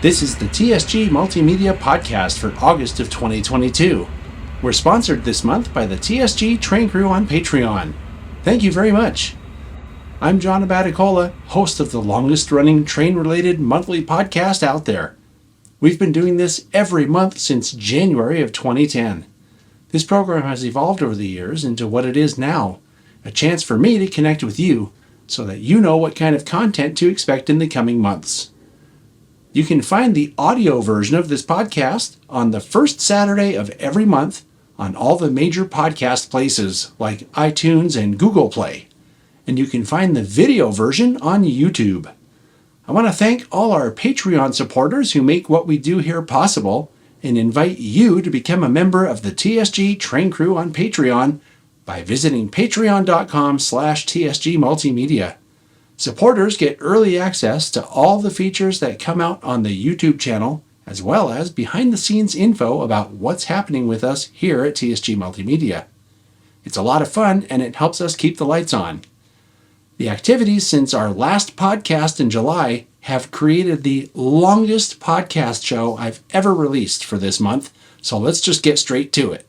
This is the TSG Multimedia Podcast for August of 2022. We're sponsored this month by the TSG Train Crew on Patreon. Thank you very much. I'm John Abaticola, host of the longest-running train-related monthly podcast out there. We've been doing this every month since January of 2010. This program has evolved over the years into what it is now, a chance for me to connect with you so that you know what kind of content to expect in the coming months. You can find the audio version of this podcast on the first Saturday of every month on all the major podcast places like iTunes and Google Play. And you can find the video version on YouTube. I want to thank all our Patreon supporters who make what we do here possible and invite you to become a member of the TSG Train Crew on Patreon by visiting patreon.com/TSG Multimedia. Supporters get early access to all the features that come out on the YouTube channel, as well as behind-the-scenes info about what's happening with us here at TSG Multimedia. It's a lot of fun, and it helps us keep the lights on. The activities since our last podcast in July have created the longest podcast show I've ever released for this month, so let's just get straight to it.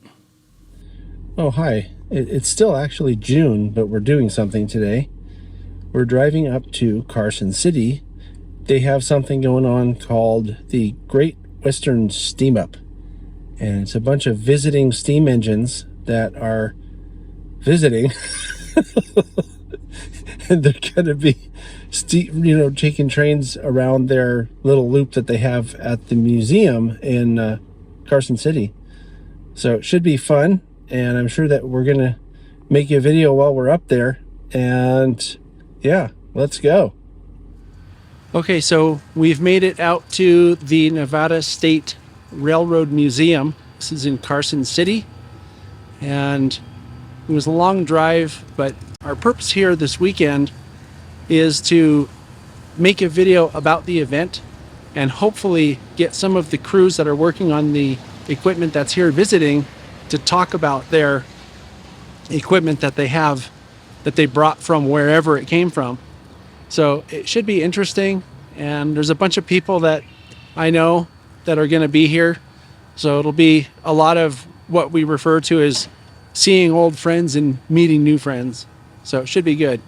Oh, hi. It's still actually June, but we're doing something today. We're driving up to Carson City. They have something going on called the Great Western Steam Up, and it's a bunch of visiting steam engines that are visiting. And they're going to be, taking trains around their little loop that they have at the museum in Carson City. So it should be fun, and I'm sure that we're going to make a video while we're up there. And yeah, let's go. Okay, so we've made it out to the Nevada State Railroad Museum. This is in Carson City, and it was a long drive, but our purpose here this weekend is to make a video about the event and hopefully get some of the crews that are working on the equipment that's here visiting to talk about their equipment that they have, that they brought from wherever it came from. So it should be interesting, and there's a bunch of people that I know that are going to be here. So it'll be a lot of what we refer to as seeing old friends and meeting new friends. So it should be good.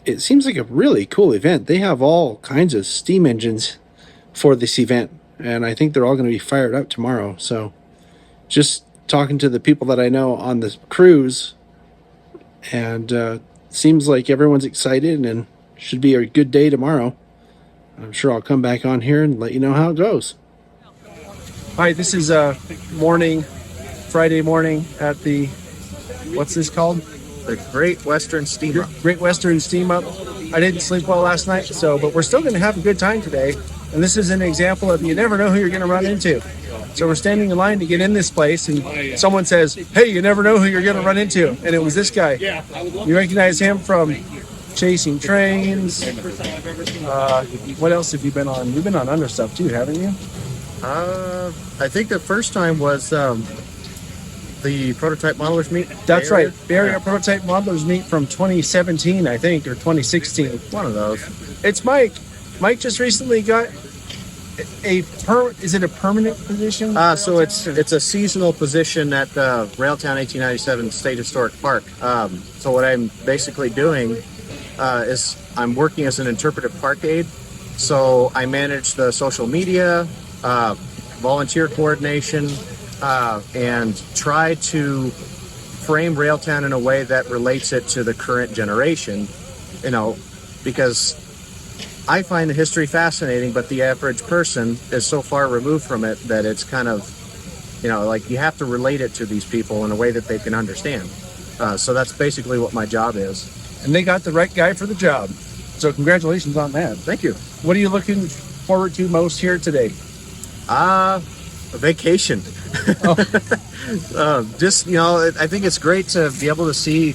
It seems like a really cool event. They have all kinds of steam engines for this event, and I think they're all going to be fired up tomorrow. So just talking to the people that I know on this cruise, and seems like everyone's excited and should be a good day tomorrow. I'm sure I'll come back on here and let you know how it goes. Hi, this is Friday morning at the, what's this called? The Great Western Steam Up. Great Western Steam Up. I didn't sleep well last night, but we're still going to have a good time today. And this is an example of you never know who you're going to run into. So we're standing in line to get in this place, and someone says, "Hey, you never know who you're going to run into." And it was this guy. You recognize him from Chasing Trains. What else have you been on? You've been on other stuff too, haven't you? I think the first time was the Prototype Modelers Meet. That's right. Bay Area Prototype Modelers Meet from 2017, I think, or 2016. One of those. It's Mike. Mike just recently got is it a permanent position? So it's a seasonal position at Railtown 1897 State Historic Park. So what I'm basically doing is I'm working as an interpretive park aide. So I manage the social media, volunteer coordination, and try to frame Railtown in a way that relates it to the current generation, because I find the history fascinating, but the average person is so far removed from it that it's kind of, like you have to relate it to these people in a way that they can understand. So that's basically what my job is. And they got the right guy for the job. So congratulations on that. Thank you. What are you looking forward to most here today? A vacation. Oh. I think it's great to be able to see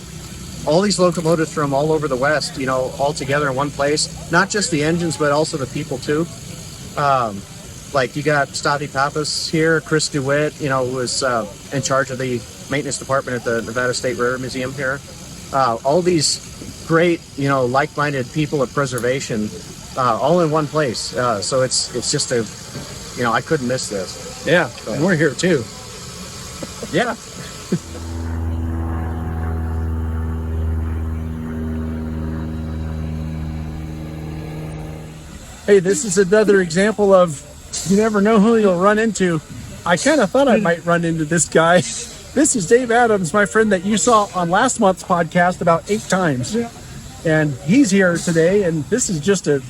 all these locomotives from all over the West, all together in one place. Not just the engines, but also the people too. Like you got Stavi Pappas here, Chris DeWitt, who was in charge of the maintenance department at the Nevada State Railroad Museum here. All these great, like-minded people of preservation, all in one place. So it's just I couldn't miss this. Yeah, so. And we're here too. Yeah. Hey, this is another example of you never know who you'll run into. I kind of thought I might run into this guy. This is Dave Adams, my friend that you saw on last month's podcast about 8 times. Yeah. And he's here today, and this is just a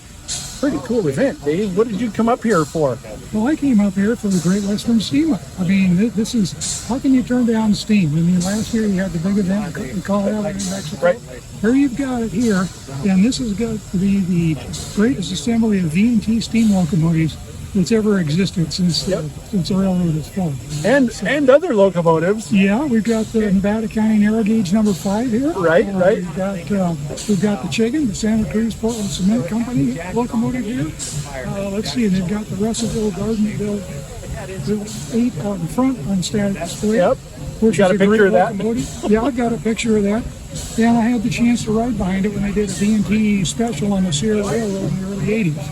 pretty cool event, Dave. What did you come up here for? Well, I came up here for the Great Western Steamer. I mean, this is, how can you turn down steam? I mean, last year you had the big event in Colorado and Mexico. Right. Here you've got it here, and this is going to be the greatest assembly of V&T steam locomotives that's ever existed since the railroad is formed. And other locomotives. Yeah, we've got the Nevada County Narrow Gauge number 5 here. Right. We've got the Chicken, the Santa Cruz Portland Cement Company locomotive here. Let's see, they've got the Russellville Gardenville 8 out in front on static display. Yep. Which got is a picture of that? Locomotive. Yeah, I got a picture of that. And I had the chance to ride behind it when they did a V&T special on the Sierra Railroad in the early 80s.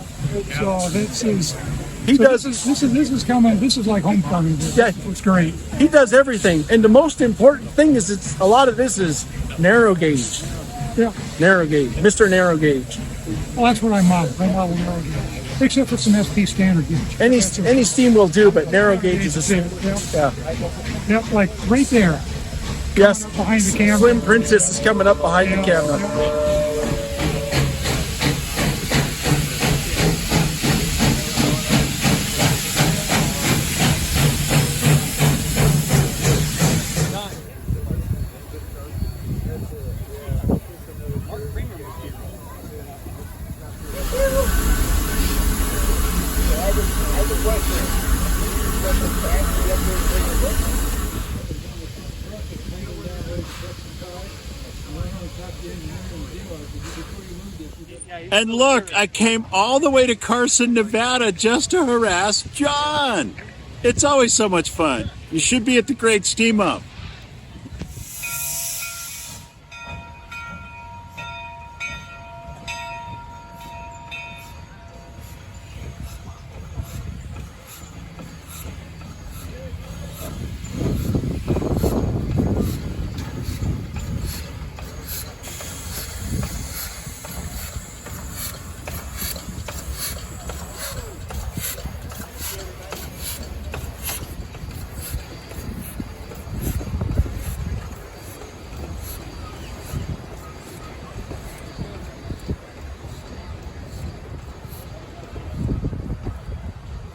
So this is coming. This is like homecoming. Yeah, it's great. He does everything, and the most important thing is a lot of this is narrow gauge. Yeah, narrow gauge, Mr. Narrow Gauge. Well, that's what I model. I model narrow gauge, except for some SP standard gauge. Any steam will do, but narrow gauge is a steam. Yeah. Yep, like right there. Yes, behind the camera. Slim Princess is coming up behind the camera. And look, I came all the way to Carson, Nevada just to harass John. It's always so much fun. You should be at the Great Steam Up.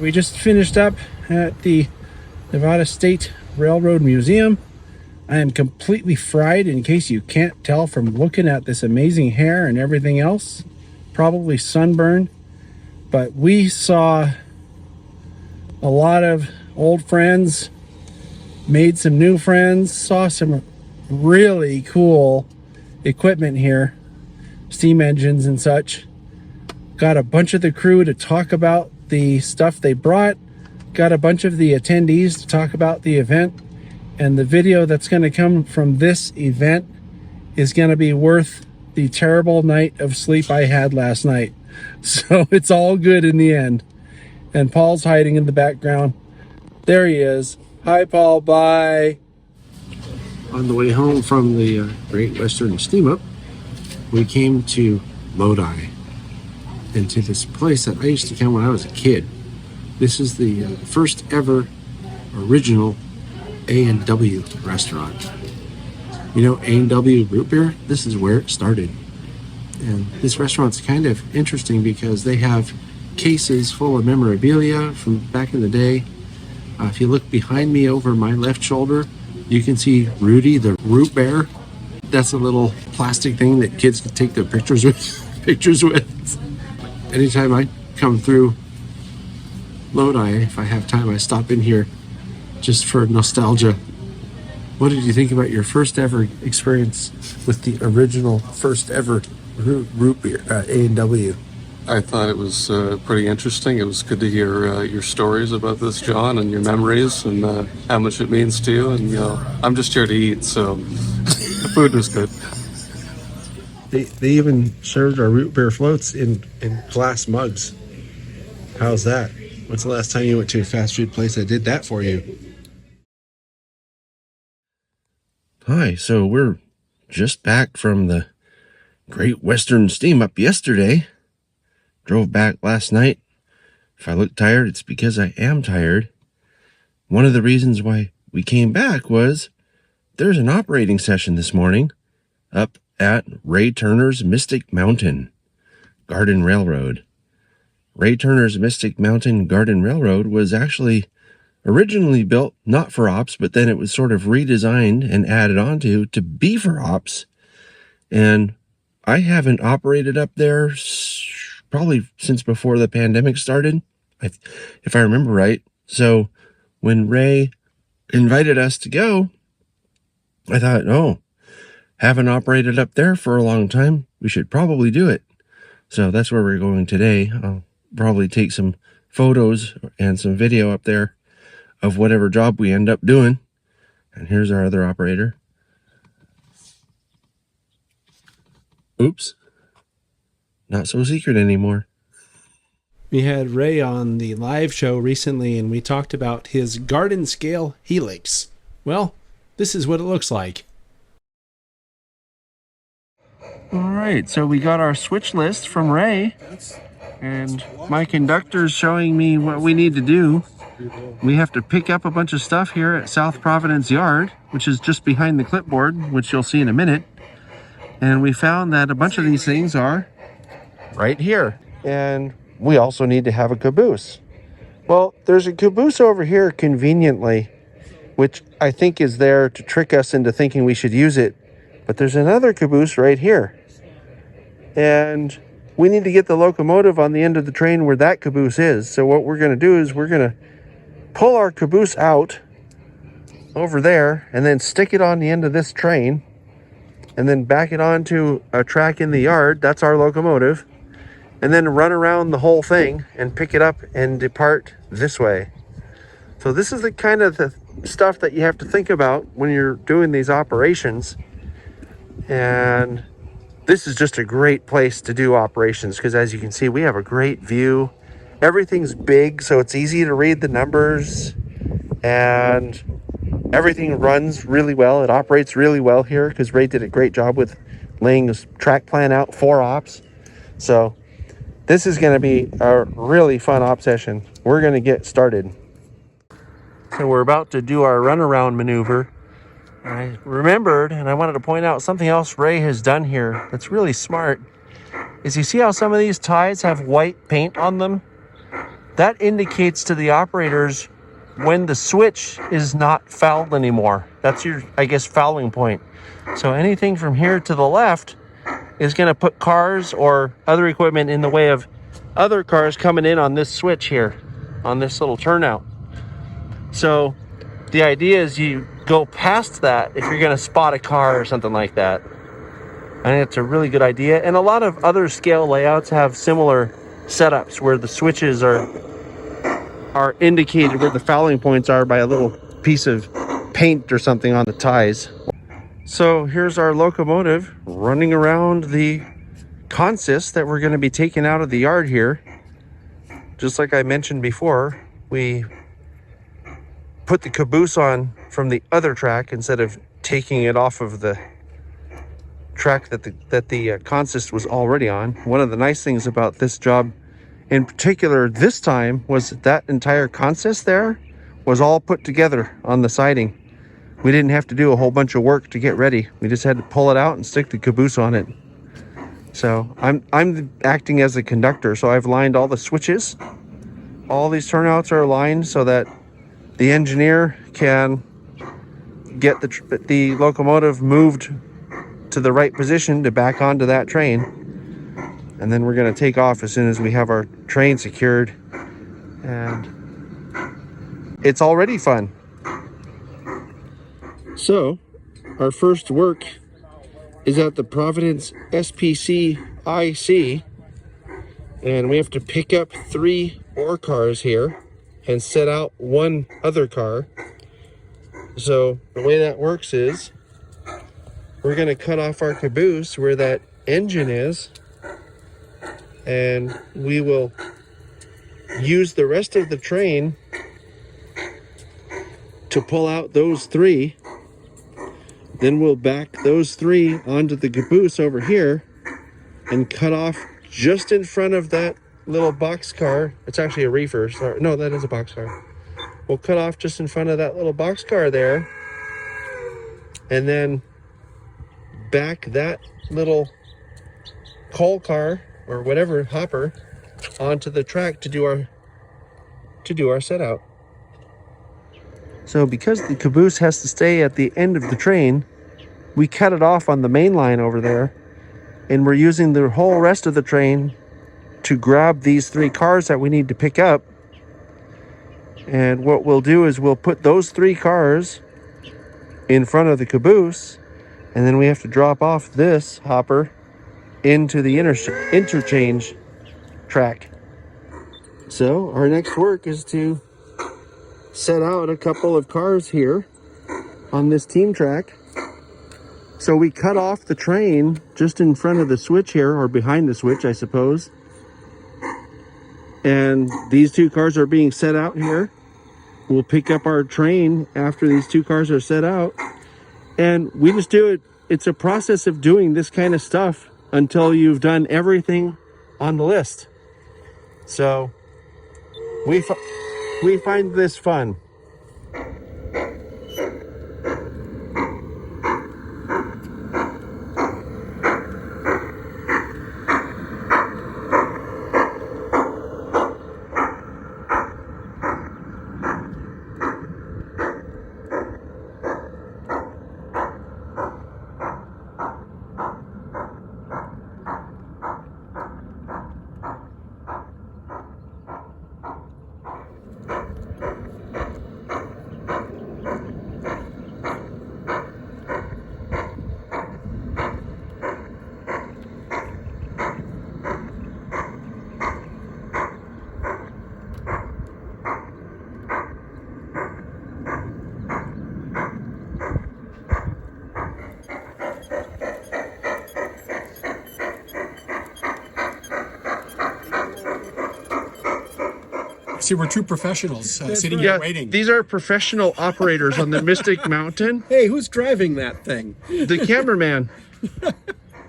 We just finished up at the Nevada State Railroad Museum. I am completely fried, in case you can't tell from looking at this amazing hair and everything else. Probably sunburned. But we saw a lot of old friends, made some new friends, saw some really cool equipment here, steam engines and such. Got a bunch of the crew to talk about the stuff they brought, got a bunch of the attendees to talk about the event, and the video that's going to come from this event is going to be worth the terrible night of sleep I had last night. So it's all good in the end. And Paul's hiding in the background. There he is. Hi, Paul. Bye. On the way home from the Great Western Steam Up, we came to Lodi, and to this place that I used to come when I was a kid. This is the first ever original A&W restaurant. You know, A&W root beer, this is where it started. And this restaurant's kind of interesting because they have cases full of memorabilia from back in the day. If you look behind me over my left shoulder, you can see Rudy the root bear. That's a little plastic thing that kids can take their pictures with. Anytime I come through Lodi, if I have time, I stop in here just for nostalgia. What did you think about your first ever experience with the original first ever root beer, A&W? I thought it was pretty interesting. It was good to hear your stories about this, John, and your memories and how much it means to you. And, you know, I'm just here to eat, so the food was good. They even served our root beer floats in glass mugs. How's that? When's the last time you went to a fast food place that did that for you? Hi, so we're just back from the Great Western Steam Up yesterday. Drove back last night. If I look tired, it's because I am tired. One of the reasons why we came back was there's an operating session this morning up at Ray Turner's Mystic Mountain Garden Railroad. Ray Turner's Mystic Mountain Garden Railroad was actually originally built not for ops, but then it was sort of redesigned and added onto to be for ops. And I haven't operated up there probably since before the pandemic started, if I remember right. So when Ray invited us to go, I thought, haven't operated up there for a long time. We should probably do it. So that's where we're going today. I'll probably take some photos and some video up there of whatever job we end up doing. And here's our other operator. Oops. Not so secret anymore. We had Ray on the live show recently, and we talked about his garden scale helix. Well, this is what it looks like. All right, so we got our switch list from Ray, and my conductor's showing me what we need to do. We have to pick up a bunch of stuff here at South Providence Yard, which is just behind the clipboard, which you'll see in a minute. And we found that a bunch of these things are right here. And we also need to have a caboose. Well, there's a caboose over here conveniently, which I think is there to trick us into thinking we should use it. But there's another caboose right here. And we need to get the locomotive on the end of the train where that caboose is. So what we're going to do is we're going to pull our caboose out over there and then stick it on the end of this train and then back it onto a track in the yard. That's our locomotive. And then run around the whole thing and pick it up and depart this way. So this is the kind of the stuff that you have to think about when you're doing these operations. And this is just a great place to do operations because, as you can see, we have a great view. Everything's big, so it's easy to read the numbers, and everything runs really well. It operates really well here because Ray did a great job with laying this track plan out for ops. So this is going to be a really fun op session. We're going to get started. So we're about to do our runaround maneuver. I remembered, and I wanted to point out something else Ray has done here that's really smart, is you see how some of these ties have white paint on them? That indicates to the operators when the switch is not fouled anymore. That's your, I guess, fouling point. So anything from here to the left is going to put cars or other equipment in the way of other cars coming in on this switch here, on this little turnout. So the idea is you go past that if you're going to spot a car or something like that. I think it's a really good idea. And a lot of other scale layouts have similar setups where the switches are indicated where the fouling points are by a little piece of paint or something on the ties. So here's our locomotive running around the consist that we're going to be taking out of the yard here. just like I mentioned before, we put the caboose on from the other track instead of taking it off of the track that the consist was already on. One of the nice things about this job in particular this time was that entire consist there was all put together on the siding. We didn't have to do a whole bunch of work to get ready. We just had to pull it out and stick the caboose on it. So I'm acting as a conductor, so I've lined all the switches. All these turnouts are aligned so that the engineer can get the locomotive moved to the right position to back onto that train. And then we're going to take off as soon as we have our train secured. And it's already fun. So, our first work is at the Providence SPCIC, and we have to pick up 3 ore cars here and set out 1 other car. So the way that works is we're going to cut off our caboose where that engine is, and we will use the rest of the train to pull out those 3. Then we'll back those 3 onto the caboose over here and cut off just in front of that little box car. It's actually a reefer. Sorry. No, that is a box car. We'll cut off just in front of that little box car there, and then back that little coal car or whatever hopper onto the track to do our set out. So because the caboose has to stay at the end of the train, we cut it off on the main line over there, and we're using the whole rest of the train to grab these 3 cars that we need to pick up. And what we'll do is we'll put those 3 cars in front of the caboose, and then we have to drop off this hopper into the interchange track. So our next work is to set out a couple of cars here on this team track. So we cut off the train just in front of the switch here, or behind the switch, I suppose. And these 2 cars are being set out here. We'll pick up our train after these 2 cars are set out. And we just do it. It's a process of doing this kind of stuff until you've done everything on the list. So we find this fun. See, we're 2 professionals sitting here waiting. These are professional operators on the Mystic Mountain. Hey, who's driving that thing? The cameraman.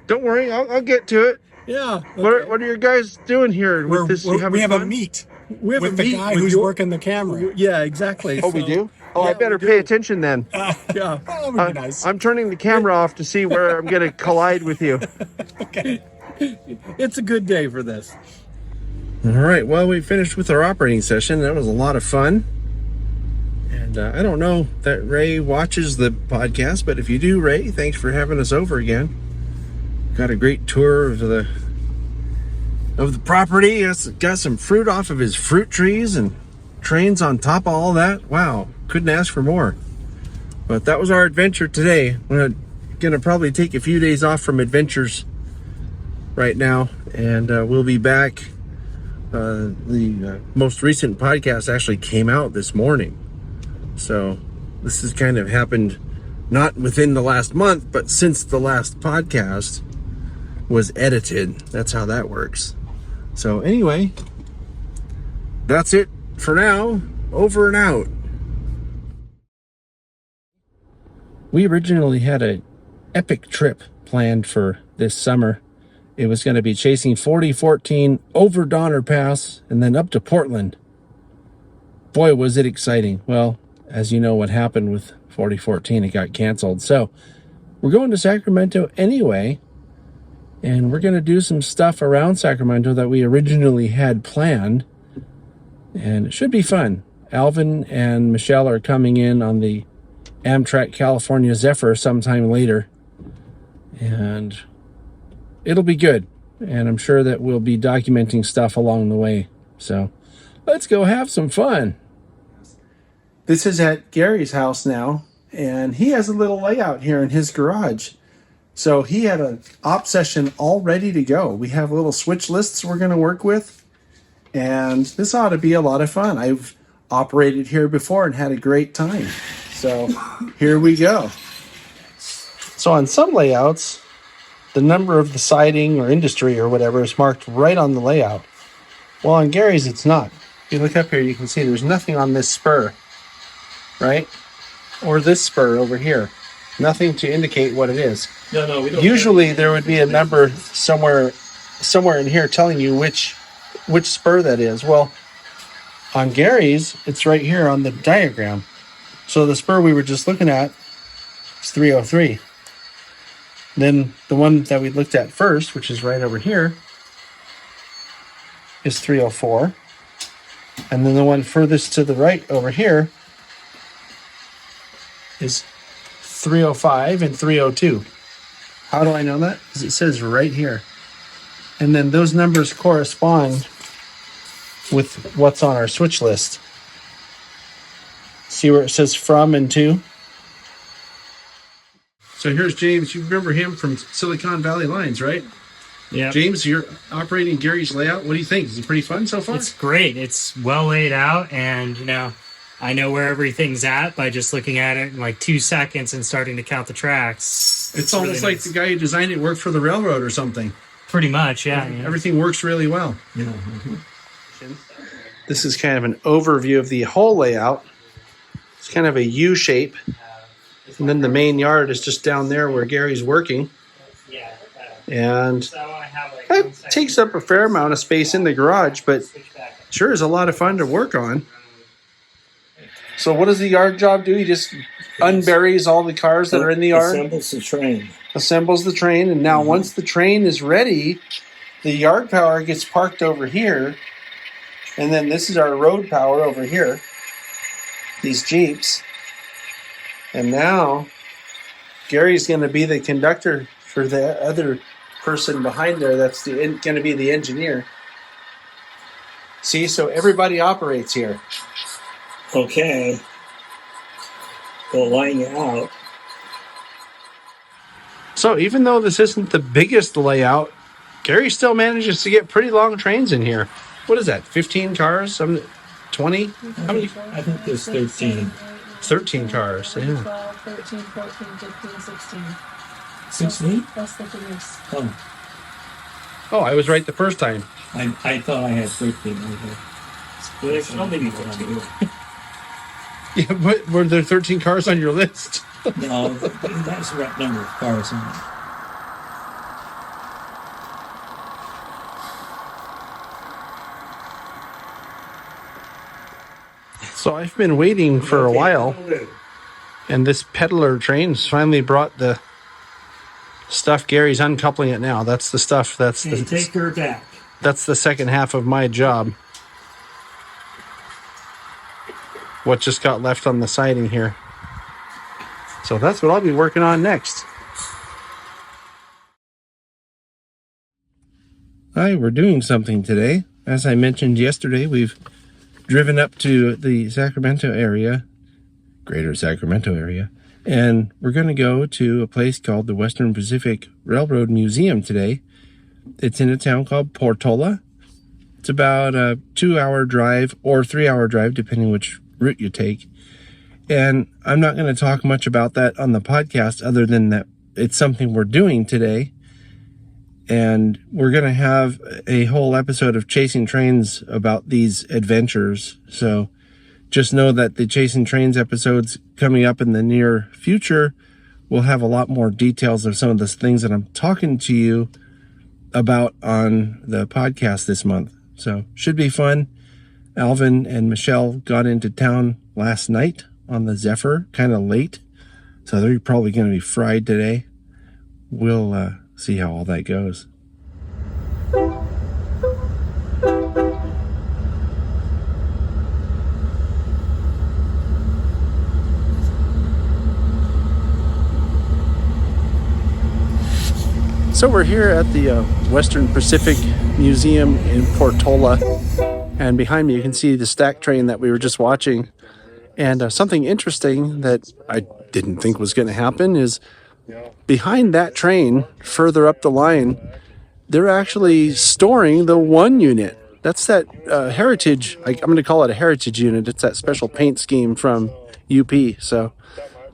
Don't worry, I'll get to it. Yeah. Okay. What are you guys doing here with this? We have fun? a meet We have with the guy who's working the camera. Yeah, exactly. Oh, we do? Oh, I better pay attention then. Yeah. That would be nice. I'm turning the camera off to see where I'm going to collide with you. Okay. It's a good day for this. All right, well, we finished with our operating session. That was a lot of fun. And I don't know that Ray watches the podcast, but if you do, Ray, thanks for having us over again. Got a great tour of the property. Got some fruit off of his fruit trees and trains on top of all that. Wow, couldn't ask for more. But that was our adventure today. We're gonna probably take a few days off from adventures right now, and we'll be back. The most recent podcast actually came out this morning, so this has kind of happened not within the last month, but since the last podcast was edited. That's how that works. So anyway, that's it for now. Over and out. We originally had an epic trip planned for this summer. It was going to be chasing 4014 over Donner Pass and then up to Portland. Boy, was it exciting. Well, as you know what happened with 4014, it got canceled. So we're going to Sacramento anyway, and we're going to do some stuff around Sacramento that we originally had planned, and it should be fun. Alvin and Michelle are coming in on the Amtrak California Zephyr sometime later, and it'll be good, and I'm sure that we'll be documenting stuff along the way. So let's go have some fun. This is at Gary's house now, and he has a little layout here in his garage. So he had an op session all ready to go. We have little switch lists we're going to work with, and this ought to be a lot of fun. I've operated here before and had a great time. So here we go. So on some layouts, the number of the siding or industry or whatever is marked right on the layout. Well, on Gary's, it's not. If you look up here, you can see there's nothing on this spur, right? Or this spur over here. Nothing to indicate what it is. No, we don't. Usually there would be a number somewhere in here telling you which spur that is. Well, on Gary's, it's right here on the diagram. So the spur we were just looking at is 303. Then the one that we looked at first, which is right over here, is 304. And then the one furthest to the right over here is 305 and 302. How do I know that? Because it says right here. And then those numbers correspond with what's on our switch list. See where it says from and to? So here's James. You remember him from Silicon Valley Lines, right? Yeah. James, you're operating Gary's layout. What do you think? Is it pretty fun so far? It's great. It's well laid out, and I know where everything's at by just looking at it in like 2 seconds and starting to count the tracks. It's almost really like the guy who designed it worked for the railroad or something. Pretty much, yeah. Everything works really well. Yeah. This is kind of an overview of the whole layout. It's kind of a U shape. And then the main yard is just down there where Gary's working. And it takes up a fair amount of space in the garage, but sure is a lot of fun to work on. So what does the yard job do? He just unburies all the cars that are in the yard? Assembles the train. And now once the train is ready, the yard power gets parked over here. And then this is our road power over here. These Jeeps. And now Gary's going to be the conductor for the other person behind there. That's going to be the engineer. See, so everybody operates here. Okay. We'll line you out. So even though this isn't the biggest layout, Gary still manages to get pretty long trains in here. What is that, 15 cars? 20? How many? I think there's 13. 13 cars, yeah. 12, 13, 14, 15, 16. 16? That's the figures. Oh, I was right the first time. I thought I had 13. Okay. Well, there's only 14. Yeah, but were there 13 cars on your list? No, that's the right number of cars on it. So I've been waiting for a while, and this peddler train's finally brought the stuff. Gary's uncoupling it now. That's the stuff. Take her back. That's the second half of my job. What just got left on the siding here. So that's what I'll be working on next. Hi, we're doing something today. As I mentioned yesterday, we've driven up to the Sacramento area, greater Sacramento area, and we're going to go to a place called the Western Pacific Railroad Museum today. It's in a town called Portola. It's about a 2-hour drive or 3-hour drive, depending which route you take. And I'm not going to talk much about that on the podcast other than that it's something we're doing today. And we're going to have a whole episode of Chasing Trains about these adventures. So just know that the Chasing Trains episodes coming up in the near future will have a lot more details of some of the things that I'm talking to you about on the podcast this month. So should be fun. Alvin and Michelle got into town last night on the Zephyr, kind of late. So they're probably going to be fried today. We'll see how all that goes. So we're here at the Western Pacific Museum in Portola, and behind me you can see the stack train that we were just watching. And something interesting that I didn't think was going to happen is behind that train, further up the line, they're actually storing the 1 unit. That's that heritage, I'm going to call it a heritage unit. It's that special paint scheme from UP. So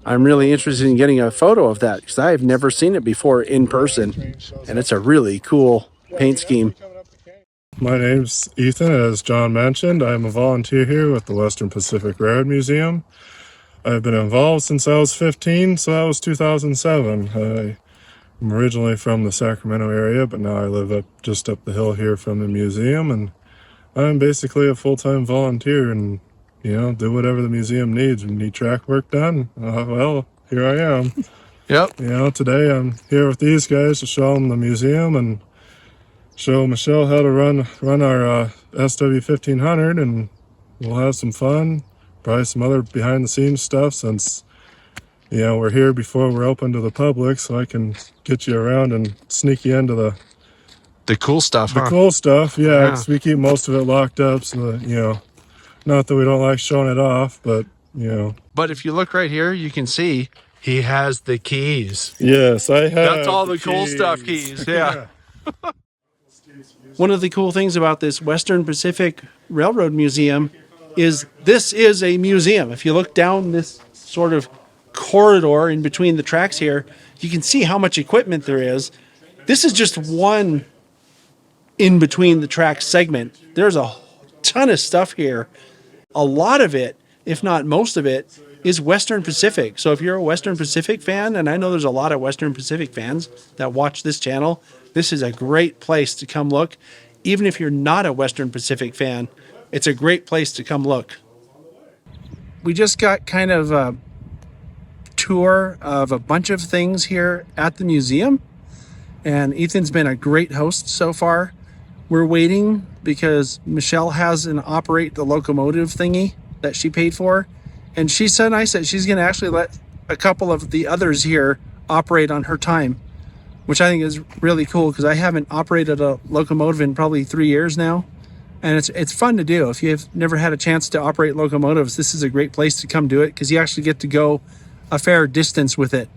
I'm really interested in getting a photo of that because I've never seen it before in person. And it's a really cool paint scheme. My name's Ethan, as John mentioned. I'm a volunteer here with the Western Pacific Railroad Museum. I've been involved since I was 15, so that was 2007. I'm originally from the Sacramento area, but now I live just up the hill here from the museum, and I'm basically a full-time volunteer and, do whatever the museum needs. We need track work done. Well, here I am. Yep. Today I'm here with these guys to show them the museum and show Michelle how to run our SW1500, and we'll have some fun. Probably some other behind-the-scenes stuff since, we're here before we're open to the public, so I can get you around and sneak you into the cool stuff, The cool stuff, yeah, 'cause we keep most of it locked up, so that, not that we don't like showing it off, but, But if you look right here, you can see he has the keys. Yes, I have. That's all the cool stuff keys, yeah. One of the cool things about this Western Pacific Railroad Museum is this is a museum. If you look down this sort of corridor in between the tracks here, you can see how much equipment there is. This is just one in between the tracks segment. There's a ton of stuff here. A lot of it, if not most of it, is Western Pacific. So if you're a Western Pacific fan, and I know there's a lot of Western Pacific fans that watch this channel, this is a great place to come look. Even if you're not a Western Pacific fan, it's a great place to come look. We just got kind of a tour of a bunch of things here at the museum, and Ethan's been a great host so far. We're waiting because Michelle has an operate the locomotive thingy that she paid for, and she's so nice that she's going to actually let a couple of the others here operate on her time, which I think is really cool because I haven't operated a locomotive in probably 3 years now. And it's fun to do. If you've never had a chance to operate locomotives, this is a great place to come do it because you actually get to go a fair distance with it.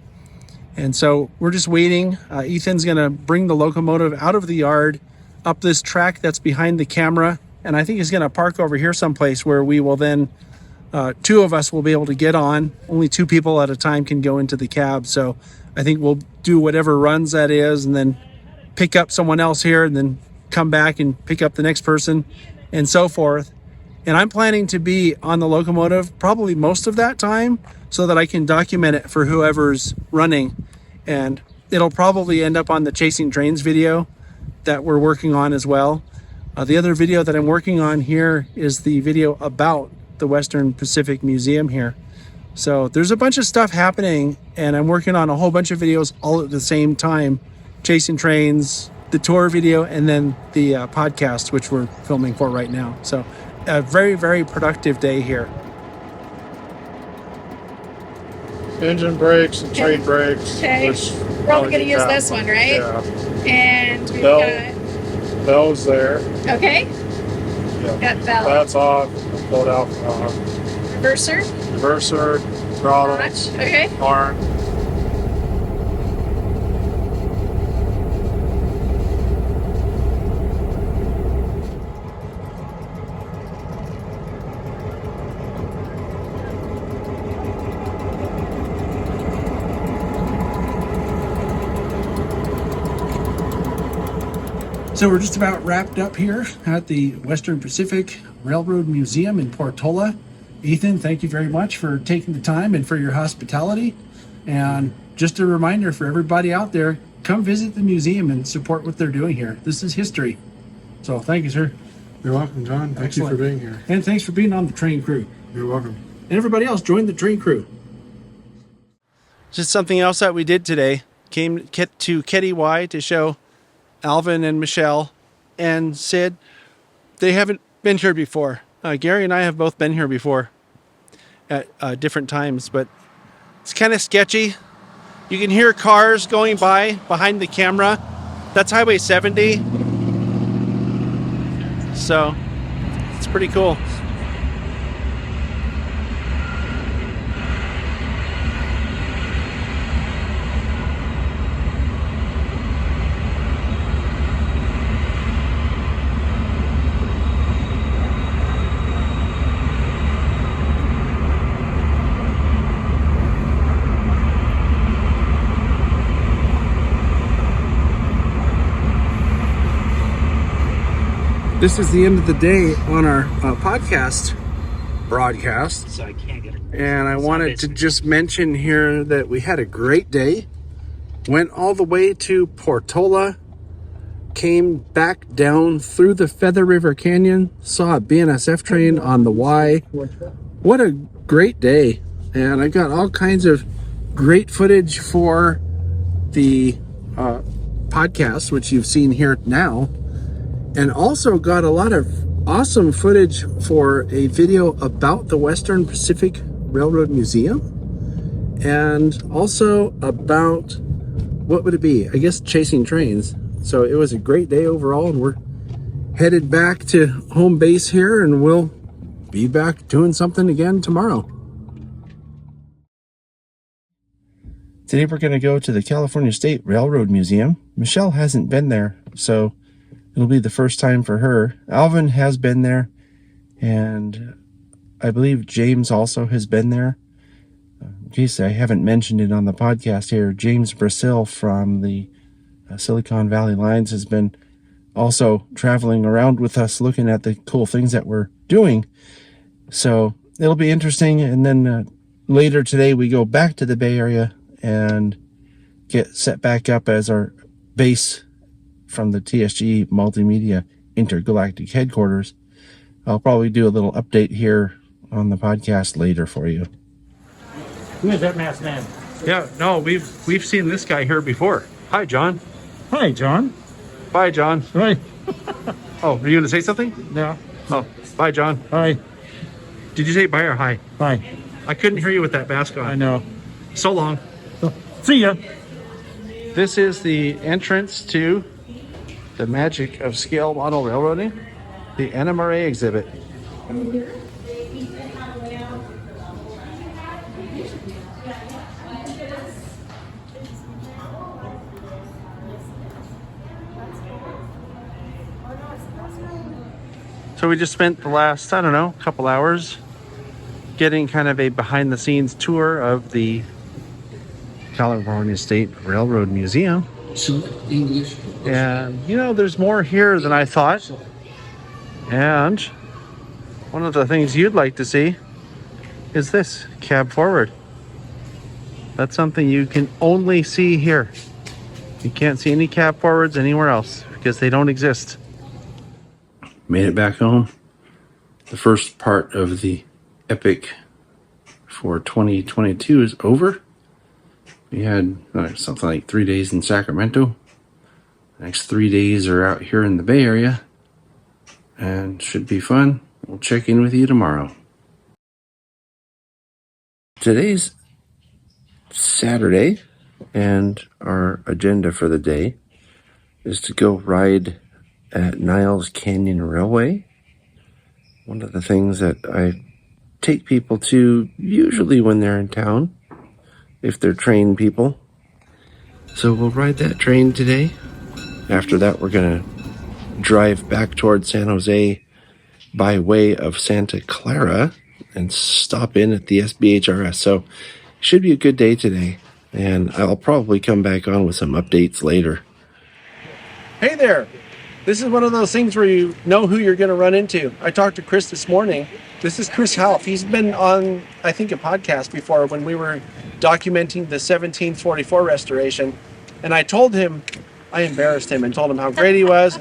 And so we're just waiting. Ethan's going to bring the locomotive out of the yard up this track that's behind the camera. And I think he's going to park over here someplace where we will then, 2 of us will be able to get on. Only 2 people at a time can go into the cab. So I think we'll do whatever runs that is and then pick up someone else here and then come back and pick up the next person and so forth. And I'm planning to be on the locomotive probably most of that time so that I can document it for whoever's running. And it'll probably end up on the Chasing Trains video that we're working on as well. The other video that I'm working on here is the video about the Western Pacific Museum here. So there's a bunch of stuff happening, and I'm working on a whole bunch of videos all at the same time. Chasing Trains, the tour video, and then the podcast, which we're filming for right now. So a very, very productive day here. engine brakes and train brakes. Okay. We're only going to use this one, right? Yeah. And we've got... Bells there. Okay. Yeah. Got bell. That's off. Pulled out. Reverser. Reverser. Throttle. Clutch. Okay. Horn. So we're just about wrapped up here at the Western Pacific Railroad Museum in Portola. Ethan, thank you very much for taking the time and for your hospitality. And just a reminder for everybody out there, come visit the museum and support what they're doing here. This is history. So thank you, sir. You're welcome, John. Thank you for being here. And thanks for being on the train crew. You're welcome. And everybody else, join the train crew. Just something else that we did today. Came to Keddie Wye to show Alvin and Michelle and Sid. They haven't been here before. Gary and I have both been here before at different times, but it's kind of sketchy. You can hear cars going by behind the camera. That's Highway 70. So it's pretty cool. This is the end of the day on our podcast broadcast. So I can't get it. And I wanted to just mention here that we had a great day. Went all the way to Portola, came back down through the Feather River Canyon, saw a BNSF train on the Y. What a great day. And I got all kinds of great footage for the podcast, which you've seen here now. And also got a lot of awesome footage for a video about the Western Pacific Railroad Museum. And also about, what would it be? I guess chasing trains. So it was a great day overall, and we're headed back to home base here, and we'll be back doing something again tomorrow. Today we're going to go to the California State Railroad Museum. Michelle hasn't been there, so it'll be the first time for her. Alvin has been there, and I believe James also has been there. In case I haven't mentioned it on the podcast here, James Brasil from the Silicon Valley Lines has been also traveling around with us looking at the cool things that we're doing. So it'll be interesting. And then later today we go back to the Bay Area and get set back up as our base from the TSG Multimedia Intergalactic Headquarters. I'll probably do a little update here on the podcast later for you. Who is that masked man? Yeah, no, we've seen this guy here before. Hi, John. Hi, John. Bye, John. Hi. Oh, are you going to say something? Yeah. Oh, bye, John. Hi. Did you say bye or hi? Hi. I couldn't hear you with that mask on. I know. So long. See ya. This is the entrance to the Magic of Scale Model Railroading, the NMRA exhibit. So we just spent the last, couple hours getting kind of a behind the scenes tour of the California State Railroad Museum. And, there's more here than I thought. And one of the things you'd like to see is this, cab forward. That's something you can only see here. You can't see any cab forwards anywhere else because they don't exist. Made it back home. The first part of the epic for 2022 is over. We had something like 3 days in Sacramento. The next 3 days are out here in the Bay Area. And should be fun. We'll check in with you tomorrow. Today's Saturday, and our agenda for the day is to go ride at Niles Canyon Railway. One of the things that I take people to usually when they're in town, if they're train people. So we'll ride that train today. After that, we're going to drive back towards San Jose by way of Santa Clara and stop in at the SBHRS. So should be a good day today. And I'll probably come back on with some updates later. Hey there. This is one of those things where you know who you're going to run into. I talked to Chris this morning. This is Chris Half. He's been on, I think, a podcast before when we were documenting the 1744 restoration. And I told him, I embarrassed him and told him how great he was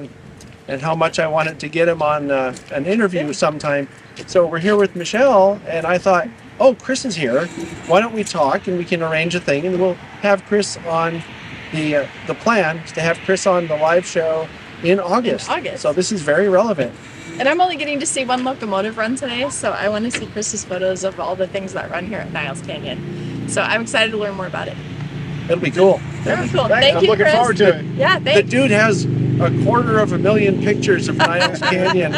and how much I wanted to get him on an interview sometime. So we're here with Michelle, and I thought, oh, Chris is here. Why don't we talk and we can arrange a thing, and we'll have Chris on the plan is to have Chris on the live show in August. So this is very relevant. And I'm only getting to see one locomotive run today, so I want to see Chris's photos of all the things that run here at Niles Canyon. So I'm excited to learn more about it. It'll be cool. Very cool. Thank you, looking Chris. forward to it. Yeah, The thanks. dude has 250,000 pictures of Niles Canyon.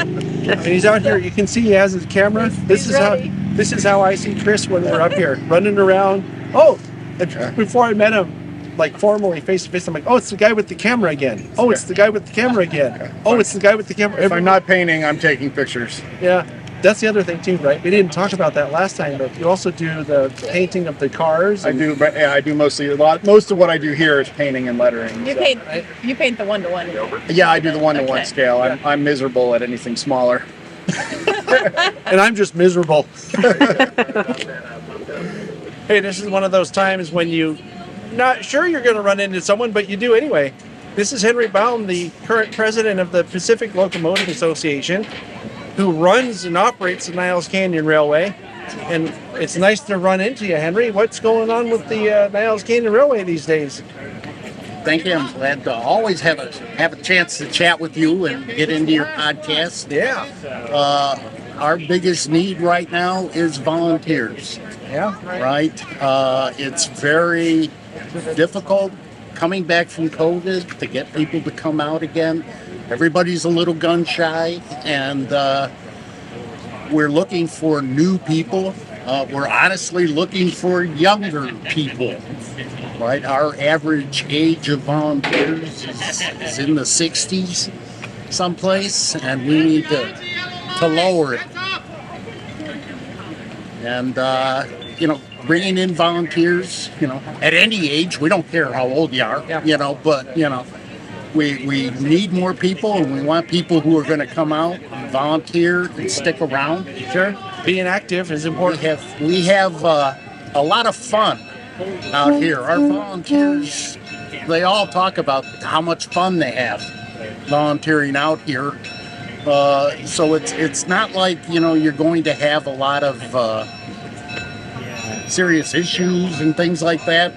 And he's out here. You can see he has his camera. This is how I see Chris when we're up here running around. Oh, and before I met him, like formally face to face, I'm like, oh, it's the guy with the camera again. Oh, it's the guy with the camera again. Oh, it's the guy with the camera. If I'm not painting, I'm taking pictures. Yeah, that's the other thing too, right? We didn't talk about that last time, but you also do the painting of the cars. I do, but yeah, I do mostly most of what I do here is painting and lettering. You paint the 1-to-1. Yeah, I do the 1-to-1 Okay. scale. I'm miserable at anything smaller. And I'm just miserable. Hey, this is one of those times when you not sure you're going to run into someone, but you do anyway. This is Henry Baum, the current president of the Pacific Locomotive Association, who runs and operates the Niles Canyon Railway. And it's nice to run into you, Henry. What's going on with the Niles Canyon Railway these days? Thank you. I'm glad to always have a chance to chat with you and get into your podcast. Yeah. Our biggest need right now is volunteers. Yeah. Right? It's very difficult coming back from COVID to get people to come out again. Everybody's a little gun shy, and we're looking for new people. We're honestly looking for younger people. Right, our average age of volunteers is in the 60s someplace, and we need to lower it. And bringing in volunteers, at any age, we don't care how old you are, but we need more people, and we want people who are going to come out and volunteer and stick around. Sure, being active is important. We have a lot of fun out here. Our volunteers, they all talk about how much fun they have volunteering out here. So it's not like, you're going to have a lot of serious issues and things like that.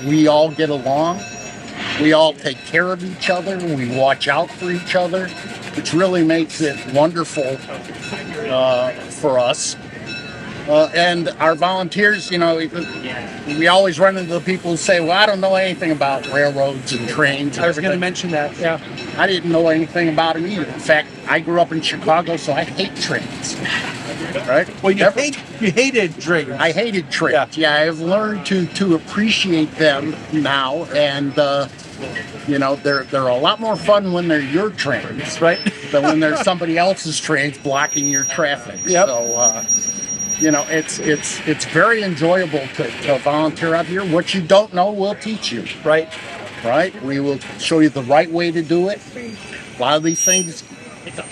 We all get along. We all take care of each other. We watch out for each other, which really makes it wonderful for us. And our volunteers, we always run into the people who say, well, I don't know anything about railroads and trains. I was going to mention that, yeah. I didn't know anything about them either. In fact, I grew up in Chicago, so I hate trains. Right? Well, you hated trains. I hated trains. Yeah, I've learned to appreciate them now, and they're a lot more fun when they're your trains, right? Than when there's somebody else's trains blocking your traffic. Yep. So, it's very enjoyable to volunteer out here. What you don't know, we'll teach you. Right. We will show you the right way to do it. A lot of these things,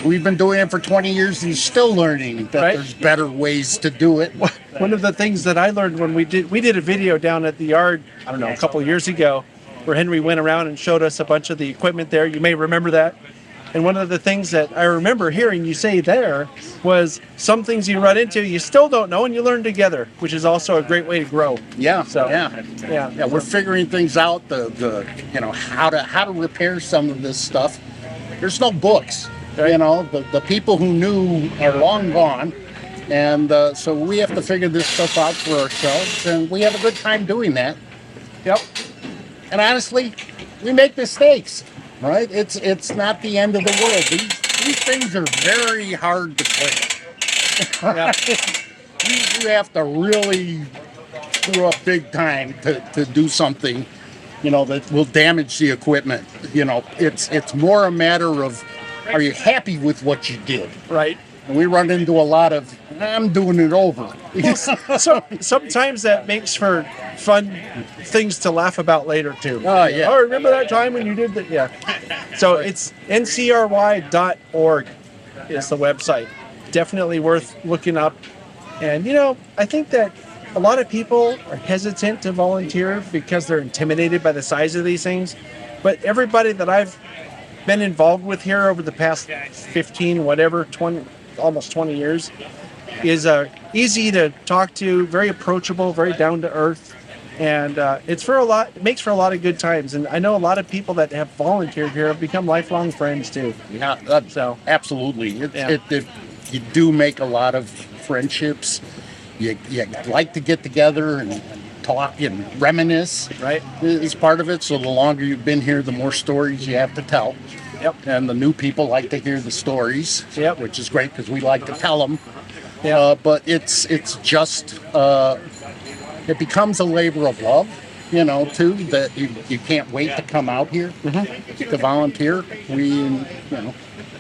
we've been doing it for 20 years and still learning that there's better ways to do it. One of the things that I learned when we did a video down at the yard, I don't know, a couple of years ago, where Henry went around and showed us a bunch of the equipment there. You may remember that. And one of the things that I remember hearing you say there was some things you run into you still don't know and you learn together, which is also a great way to grow. Yeah. So yeah. We're figuring things out. How to repair some of this stuff. There's no books. Right. The people who knew are long gone, and so we have to figure this stuff out for ourselves, and we have a good time doing that. Yep. And honestly, we make mistakes. Right? It's not the end of the world. These things are very hard to clean. Yeah. You have to really screw up big time to do something, that will damage the equipment. It's more a matter of, are you happy with what you did? Right. And we run into a lot of, I'm doing it over. So sometimes that makes for fun things to laugh about later too. Oh, yeah. Oh, remember that time when you did that? Yeah. So it's ncry.org is the website. Definitely worth looking up. And I think that a lot of people are hesitant to volunteer because they're intimidated by the size of these things. But everybody that I've been involved with here over the past 15, 20, almost 20 years is easy to talk to, very approachable, very down to earth, and it makes for a lot of good times. And I know a lot of people that have volunteered here have become lifelong friends too. Yeah, so absolutely. You do make a lot of friendships. You like to get together and talk and reminisce. Right, is part of it. So the longer you've been here, the more stories you have to tell. Yep. And the new people like to hear the stories. Yep. Which is great because we like to tell them. Yeah. But it's just it becomes a labor of love, too. That you can't wait to come out here to volunteer.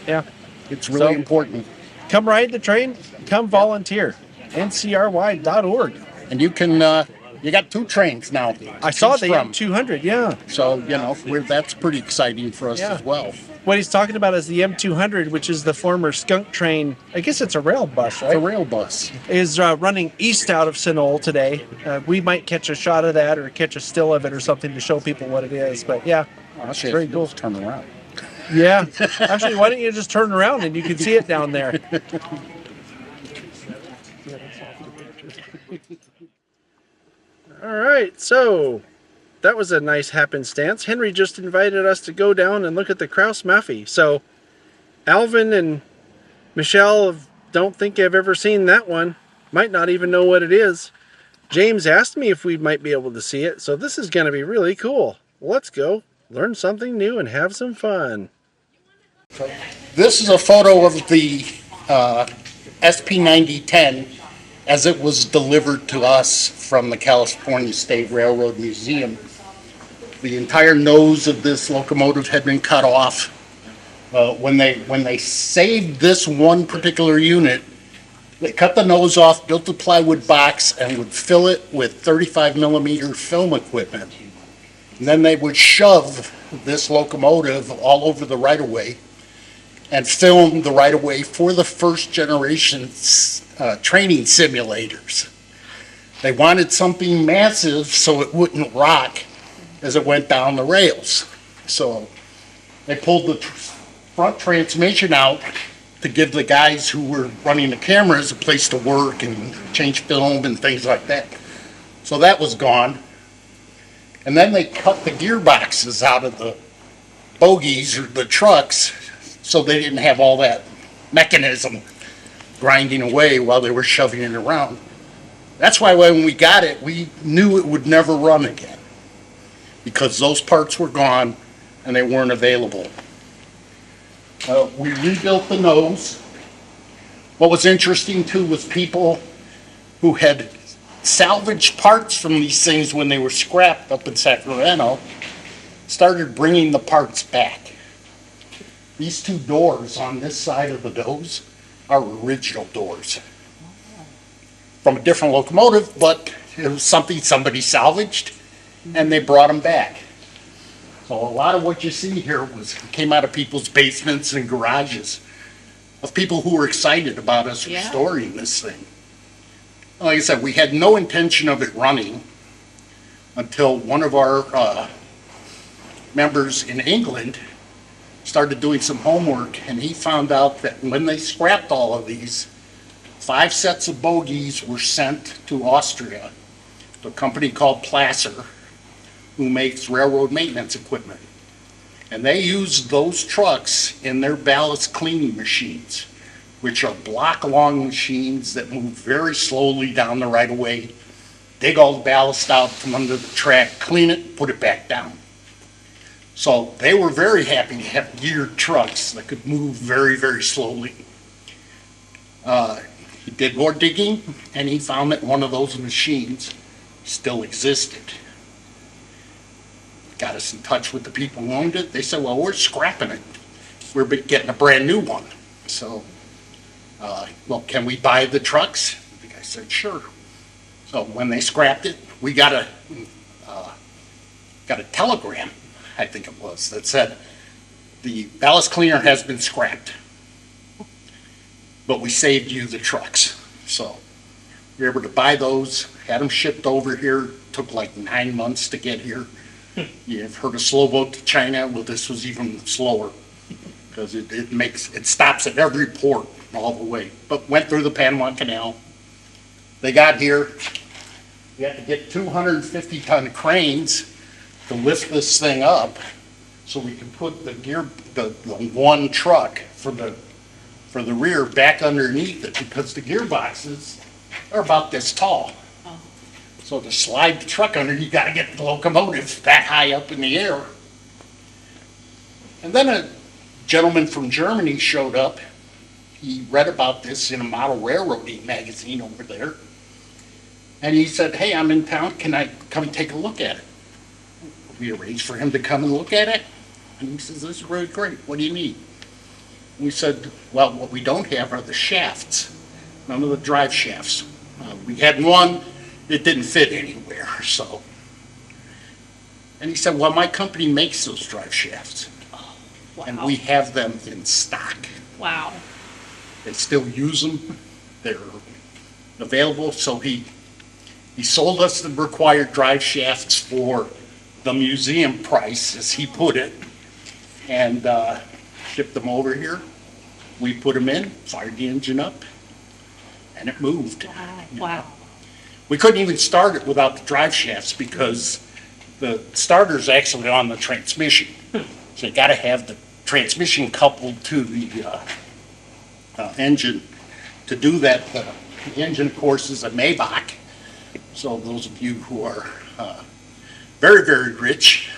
Yeah, it's really important. Come ride the train. Come volunteer. ncry.org. And you can. You got 2 trains now. I saw the M200. Yeah. So that's pretty exciting for us as well. What he's talking about is the M200, which is the former skunk train. I guess it's a rail bus, right? It's a rail bus. Is running east out of Pinole today. We might catch a shot of that or catch a still of it or something to show people what it is. But yeah, it's very cool. Turn around. Yeah. Actually, why don't you just turn around and you can see it down there. All right, so that was a nice happenstance. Henry just invited us to go down and look at the Kraus Maffei. So Alvin and Michelle don't think I've ever seen that one. Might not even know what it is. James asked me if we might be able to see it, so this is going to be really cool. Let's go learn something new and have some fun. This is a photo of the SP9010 as it was delivered to us from the California State Railroad Museum. The entire nose of this locomotive had been cut off. When they saved this one particular unit, they cut the nose off, built a plywood box, and would fill it with 35 millimeter film equipment. And then they would shove this locomotive all over the right-of-way and film the right-of-way for the first generation training simulators. They wanted something massive so it wouldn't rock as it went down the rails. So they pulled the front transmission out to give the guys who were running the cameras a place to work and change film and things like that. So that was gone. And then they cut the gearboxes out of the bogies or the trucks so they didn't have all that mechanism grinding away while they were shoving it around. That's why when we got it, we knew it would never run again because those parts were gone and they weren't available. We rebuilt the nose. What was interesting too was people who had salvaged parts from these things when they were scrapped up in Sacramento started bringing the parts back. These 2 doors on this side of the nose are original doors from a different locomotive, but it was something somebody salvaged and they brought them back. So a lot of what you see here came out of people's basements and garages of people who were excited about us restoring this thing. Like I said, we had no intention of it running until one of our members in England started doing some homework, and he found out that when they scrapped all of these, 5 sets of bogies were sent to Austria to a company called Placer, who makes railroad maintenance equipment. And they used those trucks in their ballast cleaning machines, which are block-long machines that move very slowly down the right-of-way, dig all the ballast out from under the track, clean it, put it back down. So they were very happy to have geared trucks that could move very, very slowly. He did more digging, and he found that one of those machines still existed. Got us in touch with the people who owned it. They said, well, we're scrapping it. We're getting a brand new one. So Well, can we buy the trucks? The guy said, sure. So when they scrapped it, we got a telegram, I think it was, that said, the ballast cleaner has been scrapped, but we saved you the trucks. So we were able to buy those, had them shipped over here, took like 9 months to get here. You've heard of slow boat to China? Well, this was even slower because it stops at every port all the way, but went through the Panama Canal. They got here. We had to get 250-ton cranes to lift this thing up so we can put the one truck for the rear back underneath it, because the gearboxes are about this tall. So to slide the truck under, you got to get the locomotive that high up in the air. And then a gentleman from Germany showed up. He read about this in a model railroading magazine over there. And he said, hey, I'm in town. Can I come and take a look at it? We arranged for him to come and look at it. And he says, this is really great. What do you need? We said, well, what we don't have are the shafts. None of the drive shafts. We had one. It didn't fit anywhere, so. And he said, well, my company makes those drive shafts. Oh, wow. And we have them in stock. Wow. They still use them. They're available. So he sold us the required drive shafts for the museum price, as he put it, and shipped them over here. We put them in, fired the engine up, and it moved. Wow. Wow. We couldn't even start it without the drive shafts because the starter's actually on the transmission. So you got to have the transmission coupled to the engine. To do that, the engine, of course, is a Maybach. So those of you who are very, very rich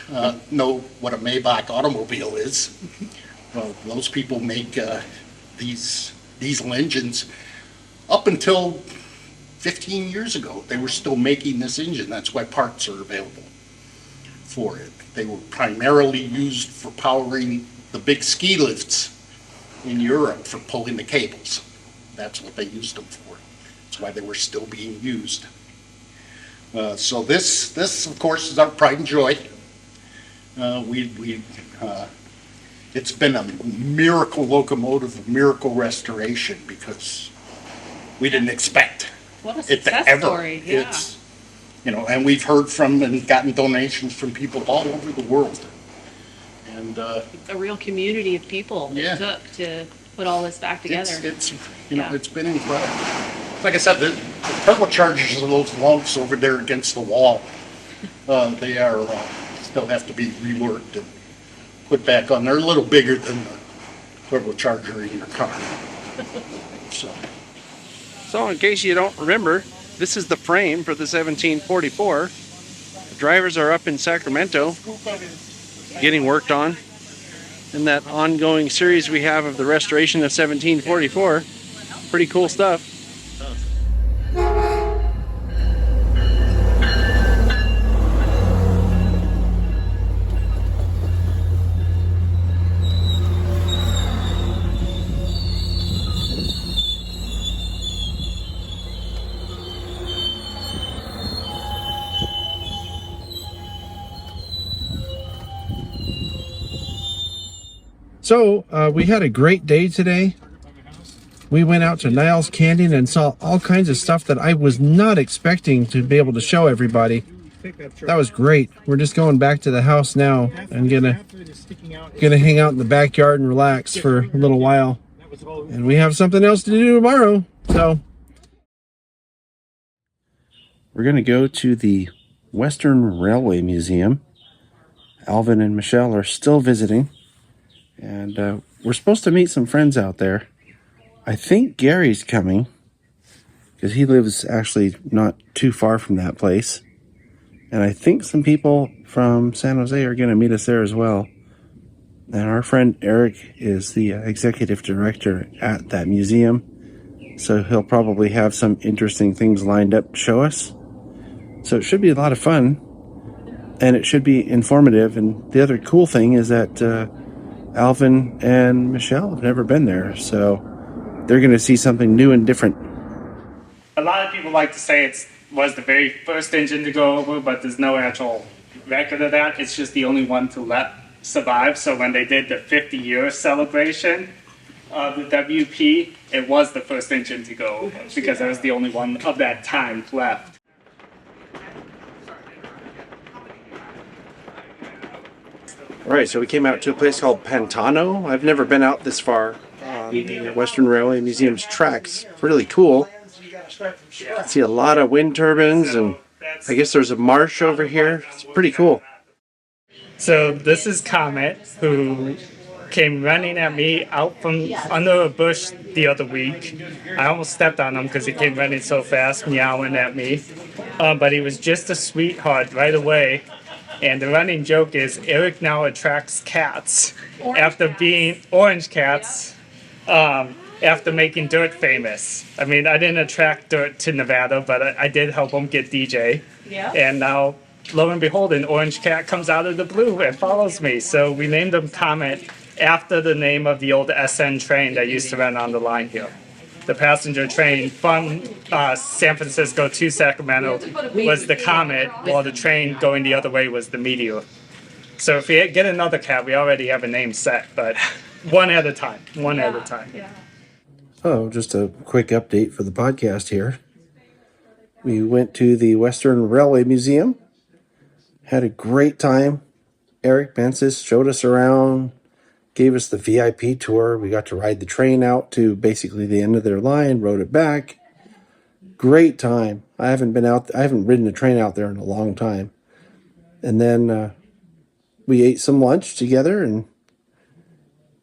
know what a Maybach automobile is. Well, those people make these diesel engines. Up until 15 years ago, they were still making this engine. That's why parts are available for it. They were primarily used for powering the big ski lifts in Europe for pulling the cables. That's what they used them for. That's why they were still being used. So this, of course, is our pride and joy. It's been a miracle locomotive, a miracle restoration, because we didn't expect What a it success to ever. story. Yeah. It's, and we've heard from and gotten donations from people all over the world. And A real community of people Yeah. it took to put all this back together. it's it's been incredible. Like I said, the turbochargers of those lumps over there against the wall, they are still have to be reworked and put back on. They're a little bigger than the turbocharger in your car. So in case you don't remember, this is the frame for the 1744. The drivers are up in Sacramento getting worked on in that ongoing series we have of the restoration of 1744. Pretty cool stuff. So we had a great day today. We went out to Niles Canyon and saw all kinds of stuff that I was not expecting to be able to show everybody. That was great. We're just going back to the house now and gonna hang out in the backyard and relax for a little while. And we have something else to do tomorrow. So we're gonna go to the Western Railway Museum. Alvin and Michelle are still visiting. And we're supposed to meet some friends out there. I think Gary's coming, because he lives actually not too far from that place. And I think some people from San Jose are going to meet us there as well. And our friend Eric is the executive director at that museum. So he'll probably have some interesting things lined up to show us. So it should be a lot of fun. And it should be informative. And the other cool thing is that Alvin and Michelle have never been there, so they're going to see something new and different. A lot of people like to say it was the very first engine to go over, but there's no actual record of that. It's just the only one to survive. So when they did the 50-year celebration of the WP, it was the first engine to go over because it was the only one of that time left. All right, so we came out to a place called Pantano. I've never been out this far on the Western Railway Museum's tracks. Really cool. See a lot of wind turbines, and I guess there's a marsh over here. It's pretty cool. So this is Comet, who came running at me out from under a bush the other week. I almost stepped on him because he came running so fast, meowing at me. But he was just a sweetheart right away. And the running joke is Eric now attracts cats after being orange cats, after making dirt famous. I mean, I didn't attract dirt to Nevada, but I did help him get DJ. Yeah. And now, lo and behold, an orange cat comes out of the blue and follows me. So we named him Comet after the name of the old SN train that used to run on the line here. The passenger train from San Francisco to Sacramento was the Comet, while the train going the other way was the Meteor. So if we get another cat, we already have a name set, but one at a time. Oh, just a quick update for the podcast here. We went to the Western Railway Museum, had a great time. Eric Bensis showed us around, gave us the VIP tour. We got to ride the train out to basically the end of their line, rode it back. Great time. I haven't ridden a train out there in a long time. And then we ate some lunch together and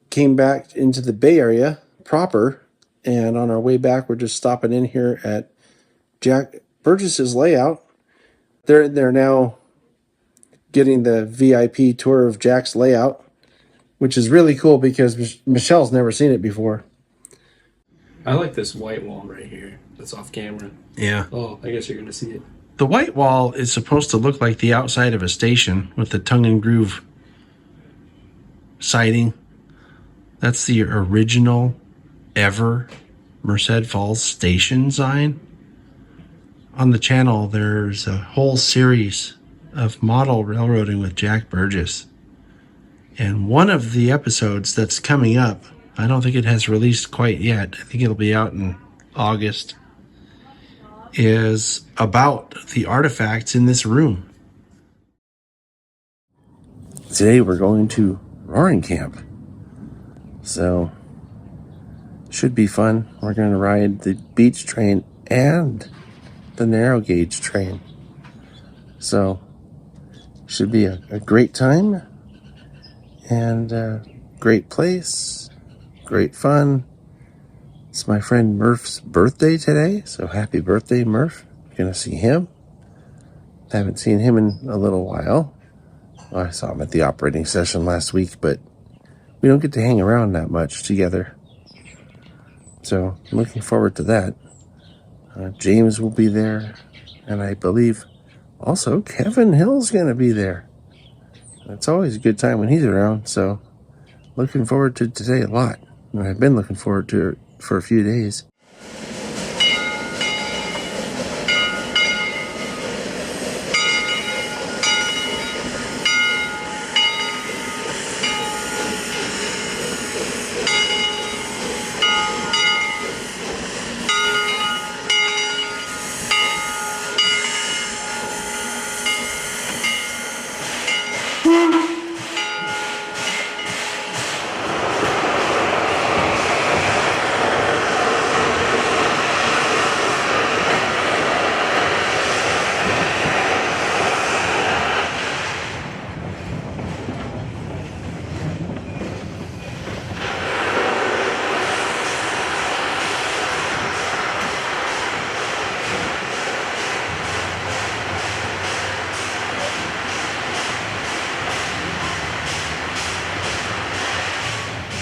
came back into the Bay Area proper. And on our way back, we're just stopping in here at Jack Burgess's layout. They're now getting the VIP tour of Jack's layout, which is really cool because Michelle's never seen it before. I like this white wall right here. That's off camera. Yeah. Oh, I guess you're going to see it. The white wall is supposed to look like the outside of a station with the tongue and groove siding. That's the original ever Merced Falls station sign. On the channel, there's a whole series of model railroading with Jack Burgess. And one of the episodes that's coming up, I don't think it has released quite yet, I think it'll be out in August, is about the artifacts in this room. Today we're going to Roaring Camp. So, should be fun. We're going to ride the beach train and the narrow gauge train. So, should be a great time. And great place, great fun. It's my friend Murph's birthday today, so happy birthday, Murph. Gonna see him. Haven't seen him in a little while. Well, I saw him at the operating session last week, but we don't get to hang around that much together. So I'm looking forward to that. James will be there, and I believe also Kevin Hill's gonna be there. It's always a good time when he's around, so looking forward to today a lot. And I've been looking forward to it for a few days.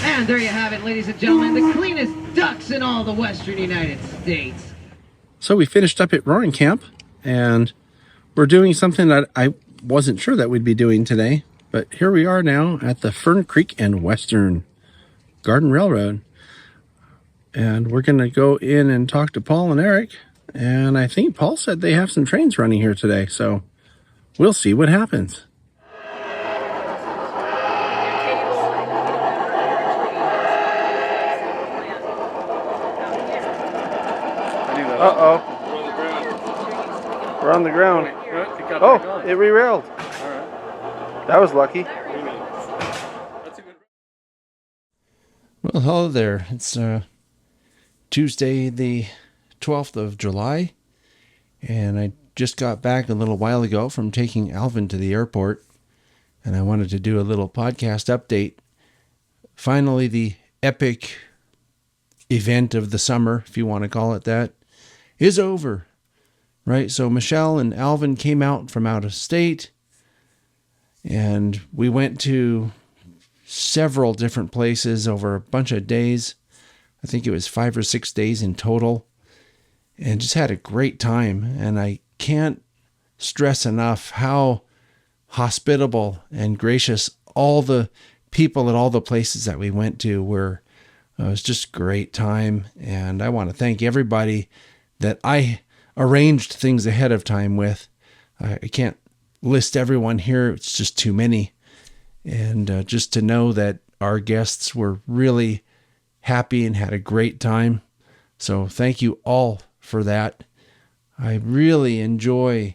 And there you have it, ladies and gentlemen, the cleanest ducks in all the western United States. So we finished up at Roaring Camp, and we're doing something that I wasn't sure that we'd be doing today, but here we are now at the Fern Creek and Western Garden Railroad. And we're going to go in and talk to Paul and Eric. And I think Paul said they have some trains running here today. So we'll see what happens. Uh-oh. We're on the ground. Oh, it re-railed. That was lucky. Well, hello there. It's Tuesday, the 12th of July, and I just got back a little while ago from taking Alvin to the airport, and I wanted to do a little podcast update. Finally, the epic event of the summer, if you want to call it that, is over, right? So Michelle and Alvin came out from out of state, and we went to several different places over a bunch of days. I think it was 5 or 6 days in total, and just had a great time. And I can't stress enough how hospitable and gracious all the people at all the places that we went to were. It was just a great time, and I want to thank everybody that I arranged things ahead of time with. I can't list everyone here. It's just too many. And just to know that our guests were really happy and had a great time. So thank you all for that. I really enjoy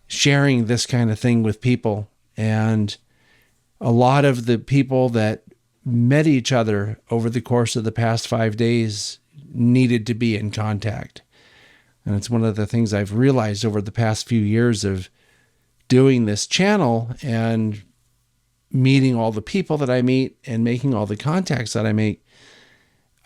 sharing this kind of thing with people. And a lot of the people that met each other over the course of the past 5 days needed to be in contact. And it's one of the things I've realized over the past few years of doing this channel and meeting all the people that I meet and making all the contacts that I make.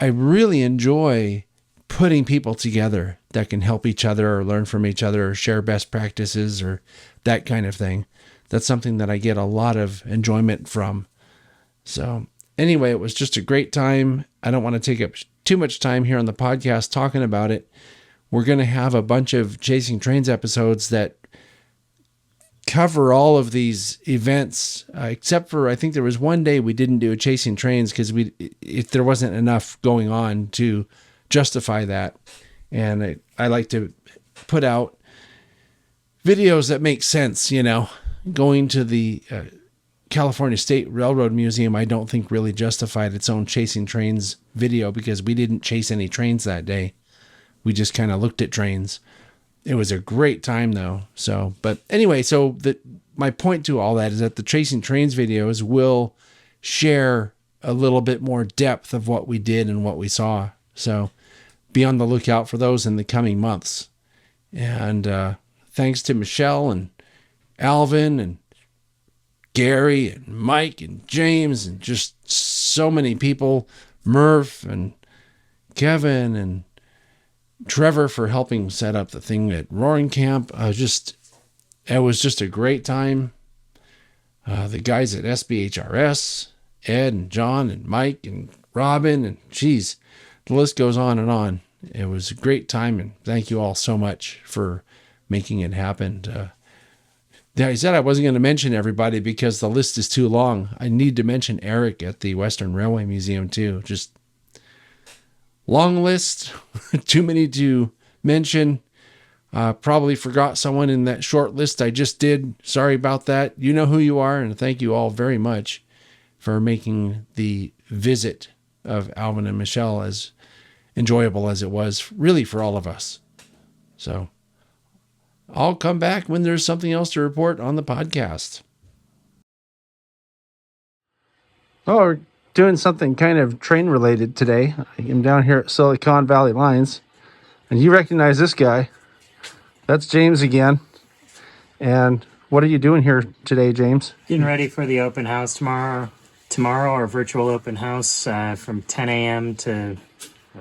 I really enjoy putting people together that can help each other or learn from each other or share best practices or that kind of thing. That's something that I get a lot of enjoyment from. So anyway, it was just a great time. I don't want to take up too much time here on the podcast talking about it. We're going to have a bunch of Chasing Trains episodes that cover all of these events, except for I think there was one day we didn't do a Chasing Trains because if there wasn't enough going on to justify that. And I like to put out videos that make sense, Going to the California State Railroad Museum, I don't think really justified its own Chasing Trains video because we didn't chase any trains that day. We just kind of looked at trains. It was a great time though. But anyway, my point to all that is that the Chasing Trains videos will share a little bit more depth of what we did and what we saw. So be on the lookout for those in the coming months. And thanks to Michelle and Alvin and Gary and Mike and James and just so many people, Murph and Kevin and Trevor for helping set up the thing at Roaring Camp. It was just a great time. The guys at SBHRS, Ed and John and Mike and Robin, and geez, the list goes on and on. It was a great time, and thank you all so much for making it happen. I said I wasn't going to mention everybody because the list is too long. I need to mention Eric at the Western Railway Museum too. Just long list, too many to mention. Probably forgot someone in that short list I just did. Sorry about that. You know who you are, and thank you all very much for making the visit of Alvin and Michelle as enjoyable as it was, really, for all of us. So I'll come back when there's something else to report on the podcast. Oh, we're doing something kind of train related today. I'm down here at Silicon Valley Lines, and you recognize this guy. That's James again. And what are you doing here today, James? Getting ready for the open house tomorrow. Our virtual open house from 10 a.m. to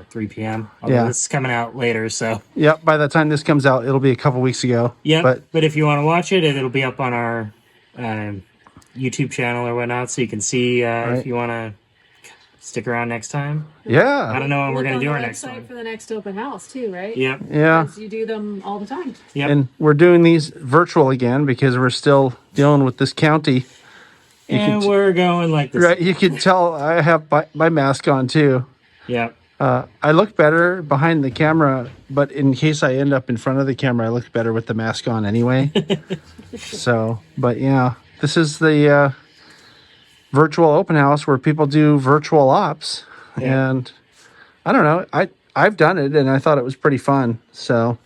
3 p.m. Although this is coming out later, so. Yep, by the time this comes out, it'll be a couple weeks ago. Yeah, but if you want to watch it, it'll be up on our YouTube channel or whatnot, so you can see if you want to stick around next time. Yeah. I don't know when we're going to do our next one. For the next open house too, right? Yep. Yeah. Because you do them all the time. Yep. And we're doing these virtual again because we're still dealing with this county. We're going like this. Right, you can tell I have my mask on too. Yep. I look better behind the camera, but in case I end up in front of the camera, I look better with the mask on anyway. So, but yeah, this is the virtual open house where people do virtual ops. Yeah. And I don't know, I've done it and I thought it was pretty fun. So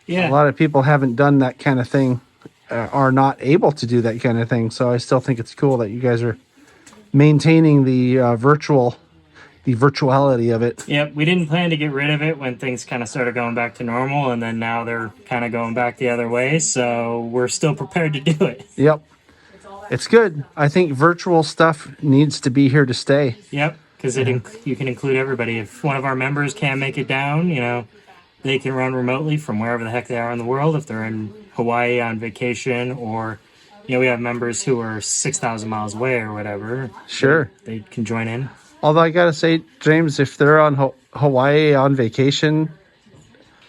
yeah, a lot of people haven't done that kind of thing, are not able to do that kind of thing. So I still think it's cool that you guys are maintaining the virtuality of it. Yep, we didn't plan to get rid of it when things kind of started going back to normal, and then now they're kind of going back the other way, so we're still prepared to do it. Yep. It's good. I think virtual stuff needs to be here to stay. Yep, because you can include everybody. If one of our members can't make it down, they can run remotely from wherever the heck they are in the world. If they're in Hawaii on vacation, or we have members who are 6,000 miles away or whatever. Sure. They can join in. Although I got to say, James, if they're on Hawaii on vacation,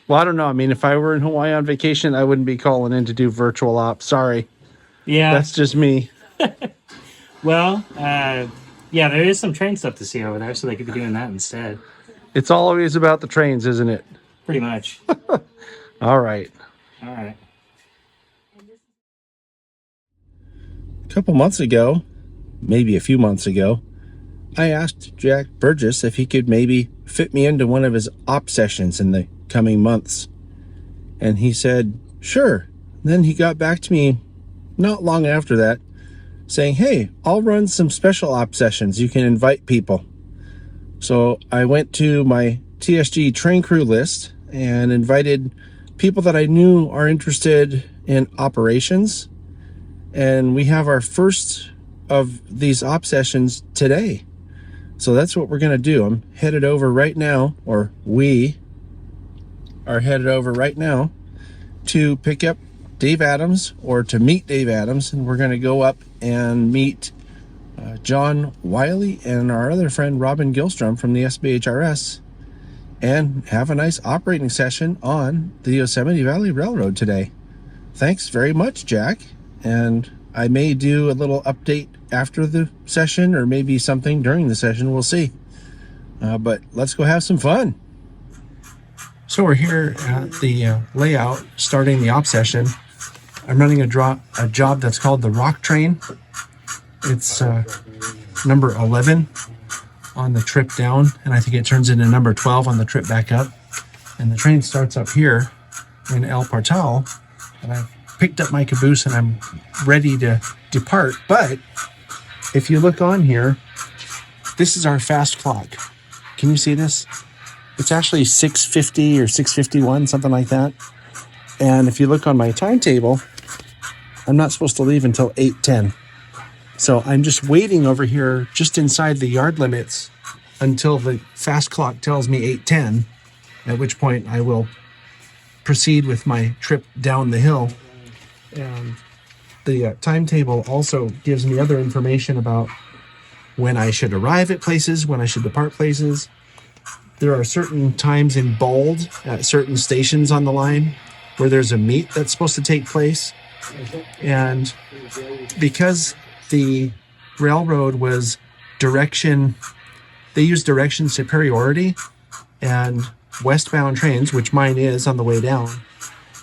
well, I don't know. I mean, if I were in Hawaii on vacation, I wouldn't be calling in to do virtual ops. Sorry. Yeah. That's just me. Well, there is some train stuff to see over there, so they could be doing that instead. It's always about the trains, isn't it? Pretty much. All right. All right. A couple months ago, maybe a few months ago, I asked Jack Burgess if he could maybe fit me into one of his op sessions in the coming months. And he said, sure. Then he got back to me not long after that saying, hey, I'll run some special op sessions. You can invite people. So I went to my TSG train crew list and invited people that I knew are interested in operations. And we have our first of these op sessions today. So that's what we're going to do. I'm headed over right now, or we are headed over right now to pick up Dave Adams, or to meet Dave Adams. And we're going to go up and meet John Wiley and our other friend Robin Gilstrom from the SBHRS and have a nice operating session on the Yosemite Valley Railroad today. Thanks very much, Jack. And I may do a little update after the session, or maybe something during the session. We'll see. But let's go have some fun. So we're here at the layout, starting the op session. I'm running a job that's called the Rock Train. It's number 11 on the trip down, and I think it turns into number 12 on the trip back up. And the train starts up here in El Portal, and I've picked up my caboose and I'm ready to depart. But if you look on here, this is our fast clock. Can you see this? It's actually 6:50 or 6:51, something like that. And if you look on my timetable, I'm not supposed to leave until 8:10. So I'm just waiting over here just inside the yard limits until the fast clock tells me 8:10, at which point I will proceed with my trip down the hill. And the timetable also gives me other information about when I should arrive at places, when I should depart places. There are certain times in bold at certain stations on the line where there's a meet that's supposed to take place. And because the railroad was they used direction superiority, and westbound trains, which mine is on the way down,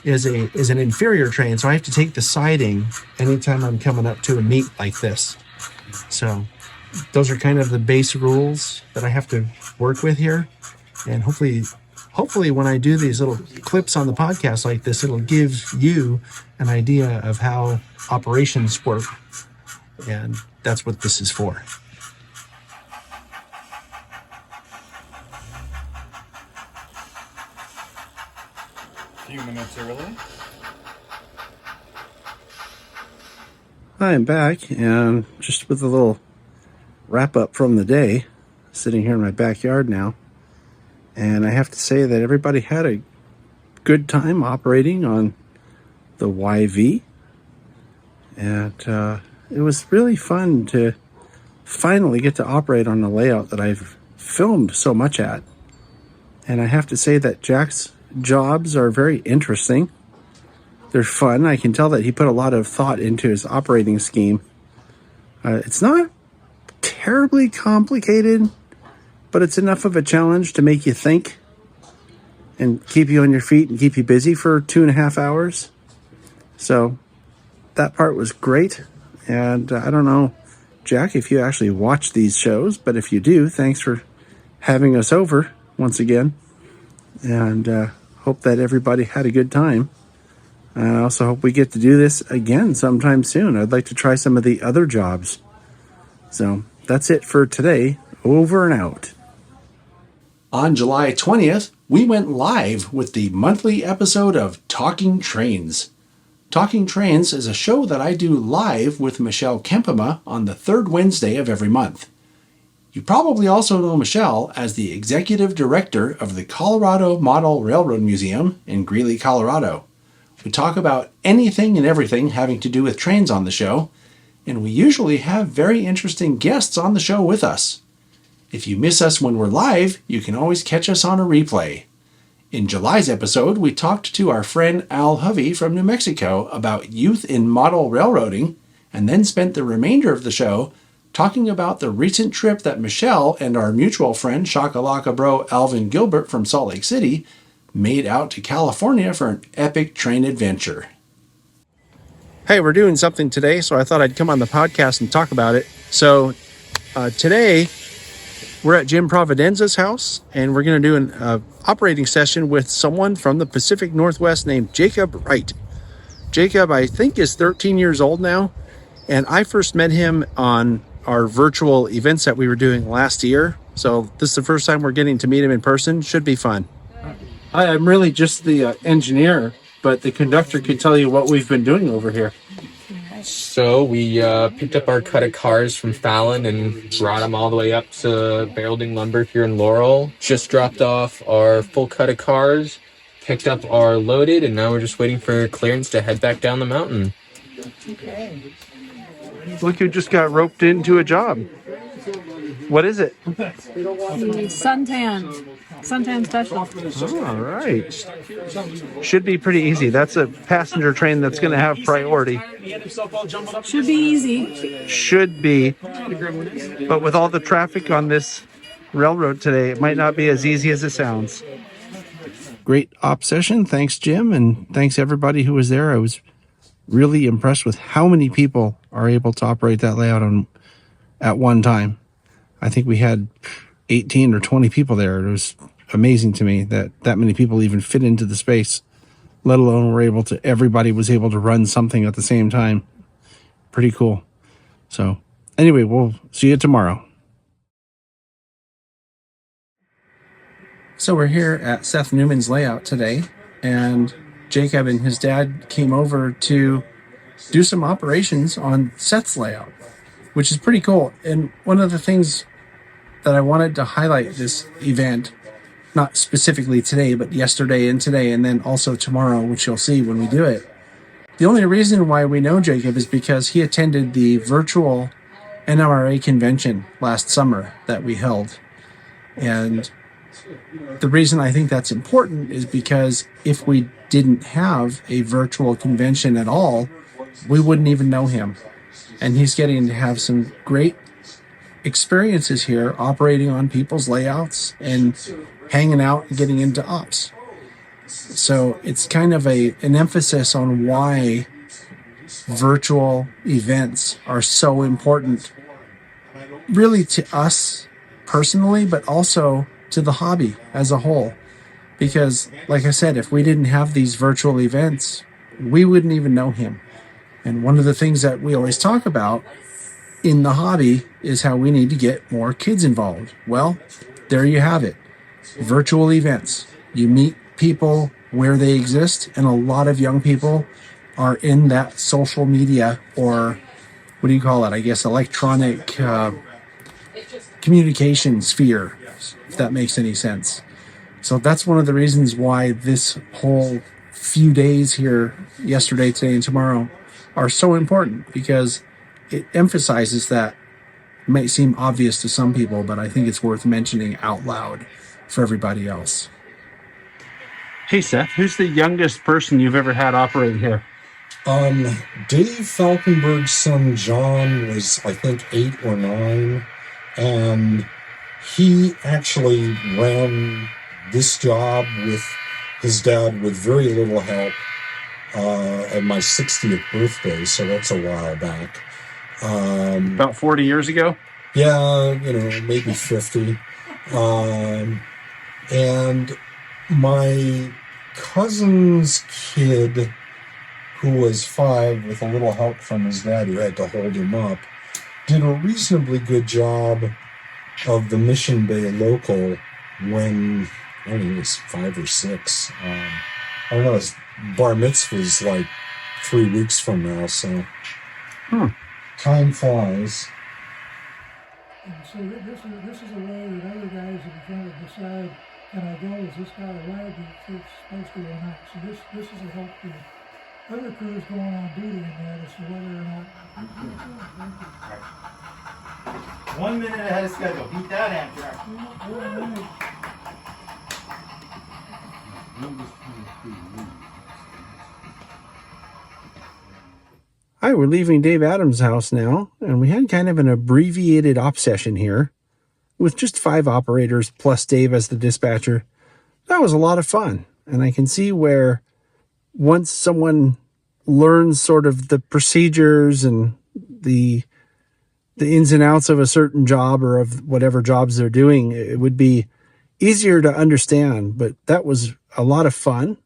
is an inferior train. So I have to take the siding anytime I'm coming up to a meet like this. So those are kind of the base rules that I have to work with here. And hopefully when I do these little clips on the podcast like this, it'll give you an idea of how operations work. And that's what this is for. A few minutes early. I am back, and just with a little wrap up from the day, sitting here in my backyard now. And I have to say that everybody had a good time operating on the YV. And it was really fun to finally get to operate on a layout that I've filmed so much at. And I have to say that Jack's jobs are very interesting. They're fun. I can tell that he put a lot of thought into his operating scheme. It's not terribly complicated, but it's enough of a challenge to make you think and keep you on your feet and keep you busy for 2.5 hours. So that part was great. And I don't know, Jack, if you actually watch these shows, but if you do, thanks for having us over once again. And hope that everybody had a good time. I also hope we get to do this again sometime soon. I'd like to try some of the other jobs. So that's it for today. Over and out. On July 20th, we went live with the monthly episode of Talking Trains. Talking Trains is a show that I do live with Michelle Kempema on the third Wednesday of every month. You probably also know Michelle as the Executive Director of the Colorado Model Railroad Museum in Greeley, Colorado. We talk about anything and everything having to do with trains on the show, and we usually have very interesting guests on the show with us. If you miss us when we're live, you can always catch us on a replay. In July's episode, we talked to our friend Al Hovey from New Mexico about youth in model railroading, and then spent the remainder of the show talking about the recent trip that Michelle and our mutual friend Shakalaka Bro Alvin Gilbert from Salt Lake City made out to California for an epic train adventure. Hey, we're doing something today, so I thought I'd come on the podcast and talk about it. So today, we're at Jim Providenza's house, and we're going to do an operating session with someone from the Pacific Northwest named Jacob Wright. Jacob, I think, is 13 years old now, and I first met him on our virtual events that we were doing last year. So this is the first time we're getting to meet him in person. Should be fun. I'm really just the engineer, but the conductor could tell you what we've been doing over here. So we picked up our cut of cars from Fallon and brought them all the way up to Barrelding Lumber here in Laurel. Just dropped off our full cut of cars, picked up our loaded, and now we're just waiting for clearance to head back down the mountain. Look who just got roped into a job. What is it? The suntan special. All right. Should be pretty easy. That's a passenger train that's going to have priority. Should be easy. Should be. But with all the traffic on this railroad today, it might not be as easy as it sounds. Great op session. Thanks, Jim. And thanks everybody who was there. I was really impressed with how many people are able to operate that layout at one time. I think we had 18 or 20 people there. It was amazing to me that many people even fit into the space, let alone everybody was able to run something at the same time. Pretty cool. So anyway, we'll see you tomorrow. So we're here at Seth Newman's layout today, and Jacob and his dad came over to do some operations on Seth's layout, which is pretty cool. And one of the things that I wanted to highlight this event, not specifically today, but yesterday and today, and then also tomorrow, which you'll see when we do it. The only reason why we know Jacob is because he attended the virtual NMRA convention last summer that we held. And the reason I think that's important is because if we didn't have a virtual convention at all, we wouldn't even know him. And he's getting to have some great experiences here operating on people's layouts and hanging out and getting into ops. So it's kind of an emphasis on why virtual events are so important, really to us personally, but also to the hobby as a whole. Because, like I said, if we didn't have these virtual events, we wouldn't even know him. And one of the things that we always talk about in the hobby is how we need to get more kids involved. Well, there you have it. Virtual events. You meet people where they exist, and a lot of young people are in that social media, or what do you call it? I guess electronic communication sphere, if that makes any sense. So that's one of the reasons why this whole few days here, yesterday, today, and tomorrow, are so important, because it emphasizes that. It might seem obvious to some people, but I think it's worth mentioning out loud for everybody else. Hey Seth, who's the youngest person you've ever had operate here? Dave Falkenberg's son John was, I think, 8 or 9, and he actually ran this job with his dad with very little help at my 60th birthday, so that's a while back. About 40 years ago? Yeah, maybe 50. And my cousin's kid, who was 5 with a little help from his dad who had to hold him up, did a reasonably good job of the Mission Bay local when he was 5 or 6. I don't know, his bar mitzvah's like 3 weeks from now, so time flies. And so this is a way that other guys have kind of decide, can I go, is this guy a ride that's supposed to or not? So this is a help to other crews going on duty in that as to whether or not. 1 minute ahead of schedule. Beat that, Amtrak. Hi, we're leaving Dave Adams' house now, and we had kind of an abbreviated op session here with just 5 operators plus Dave as the dispatcher. That was a lot of fun, and I can see where once someone learns sort of the procedures and the ins and outs of a certain job or of whatever jobs they're doing, it would be easier to understand. But that was a lot of fun,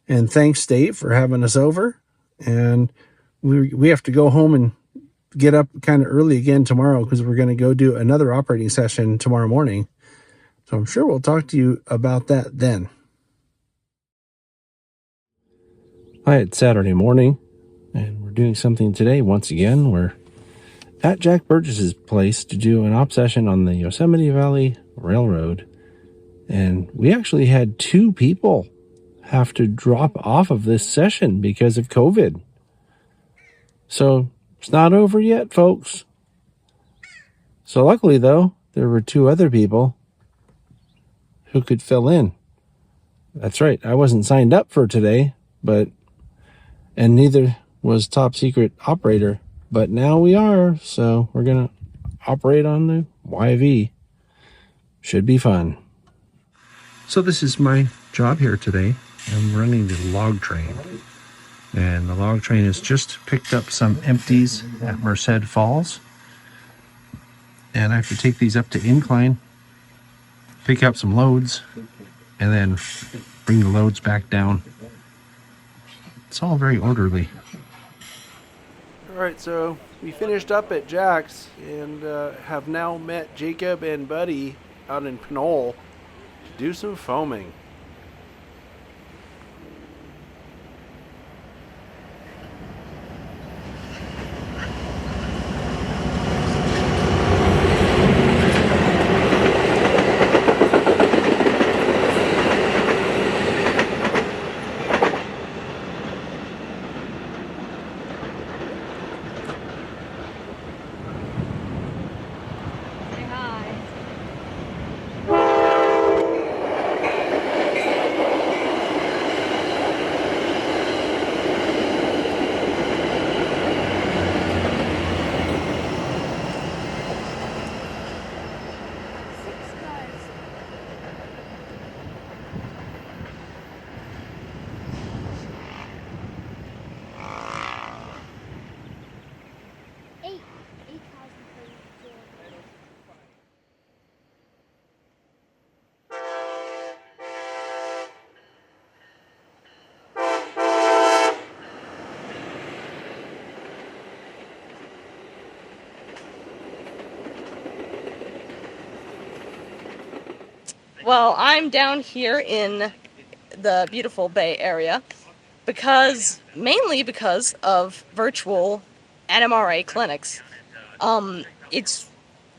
and thanks, Dave, for having us over. And we have to go home and get up kind of early again tomorrow because we're going to go do another operating session tomorrow morning. So I'm sure we'll talk to you about that then. Hi, it's Saturday morning, and we're doing something today. Once again, we're at Jack Burgess's place to do an op session on the Yosemite Valley Railroad. And we actually had 2 people have to drop off of this session because of COVID. So it's not over yet, folks. So luckily, though, there were 2 other people who could fill in. That's right. I wasn't signed up for today, and neither was Top Secret Operator, but now we are. So we're going to operate on the YV. Should be fun. So this is my job here today. I'm running the log train. And the log train has just picked up some empties at Merced Falls. And I have to take these up to incline, pick up some loads, and then bring the loads back down. It's all very orderly. All right, so we finished up at Jack's and have now met Jacob and Buddy out in Pinole to do some foaming. Well, I'm down here in the beautiful Bay Area mainly because of virtual NMRA clinics. It's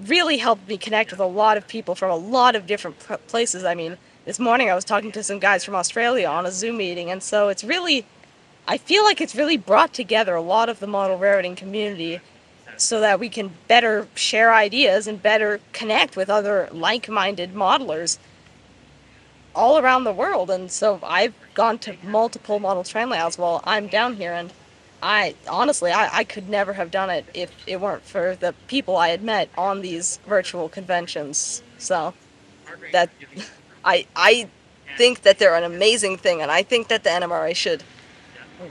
really helped me connect with a lot of people from a lot of different places. I mean, this morning I was talking to some guys from Australia on a Zoom meeting, and so I feel like it's really brought together a lot of the model railroading community so that we can better share ideas and better connect with other like-minded modelers all around the world. And so I've gone to multiple model train layouts while I'm down here, and I could never have done it if it weren't for the people I had met on these virtual conventions. So that I think that they're an amazing thing, and I think that the NMRA should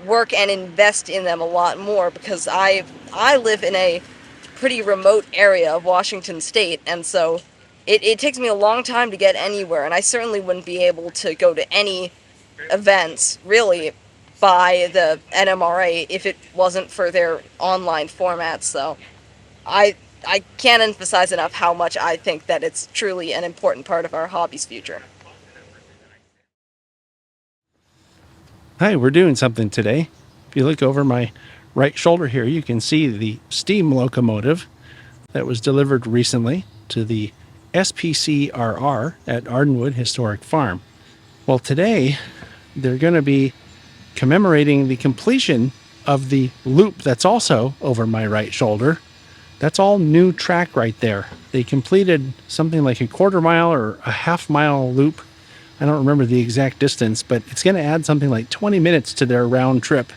work and invest in them a lot more, because I live in a pretty remote area of Washington State, and so it takes me a long time to get anywhere, and I certainly wouldn't be able to go to any events really by the NMRA if it wasn't for their online formats. So I can't emphasize enough how much I think that it's truly an important part of our hobby's future. Hi, we're doing something today. If you look over my right shoulder here, you can see the steam locomotive that was delivered recently to the SPCRR at Ardenwood Historic Farm. Well, today they're going to be commemorating the completion of the loop that's also over my right shoulder. That's all new track right there. They completed something like a quarter-mile or a half-mile loop. I don't remember the exact distance, but it's going to add something like 20 minutes to their round trip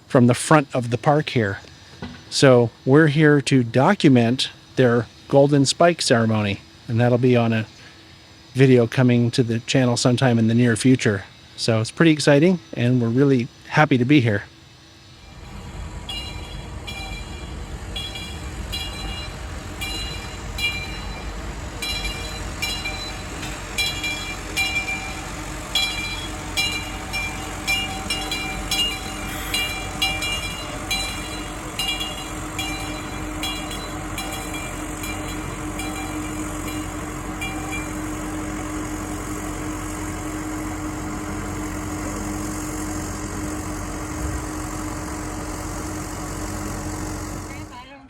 from the front of the park here. So we're here to document their Golden Spike ceremony, and that'll be on a video coming to the channel sometime in the near future. So it's pretty exciting, and we're really happy to be here.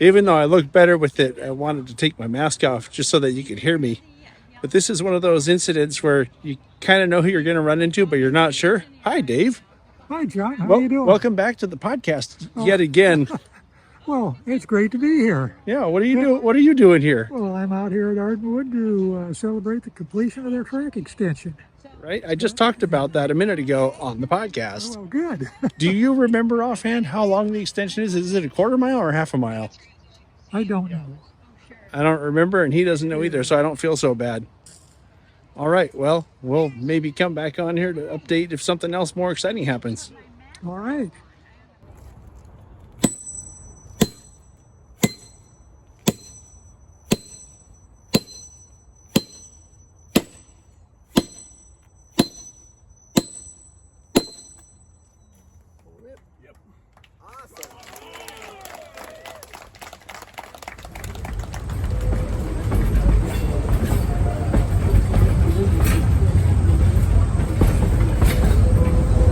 Even though I look better with it, I wanted to take my mask off just so that you could hear me. But this is one of those incidents where you kind of know who you're going to run into, but you're not sure. Hi, Dave. Hi, John. How are you doing? Welcome back to the podcast yet again. Well, it's great to be here. Yeah, what are you doing here? Well, I'm out here at Ardenwood to celebrate the completion of their track extension. Right? I just talked about that a minute ago on the podcast. Oh, good. Do you remember offhand how long the extension is? Is it a quarter mile or half a mile? I don't know. I don't remember, and he doesn't know either, so I don't feel so bad. All right, well, we'll maybe come back on here to update if something else more exciting happens. All right.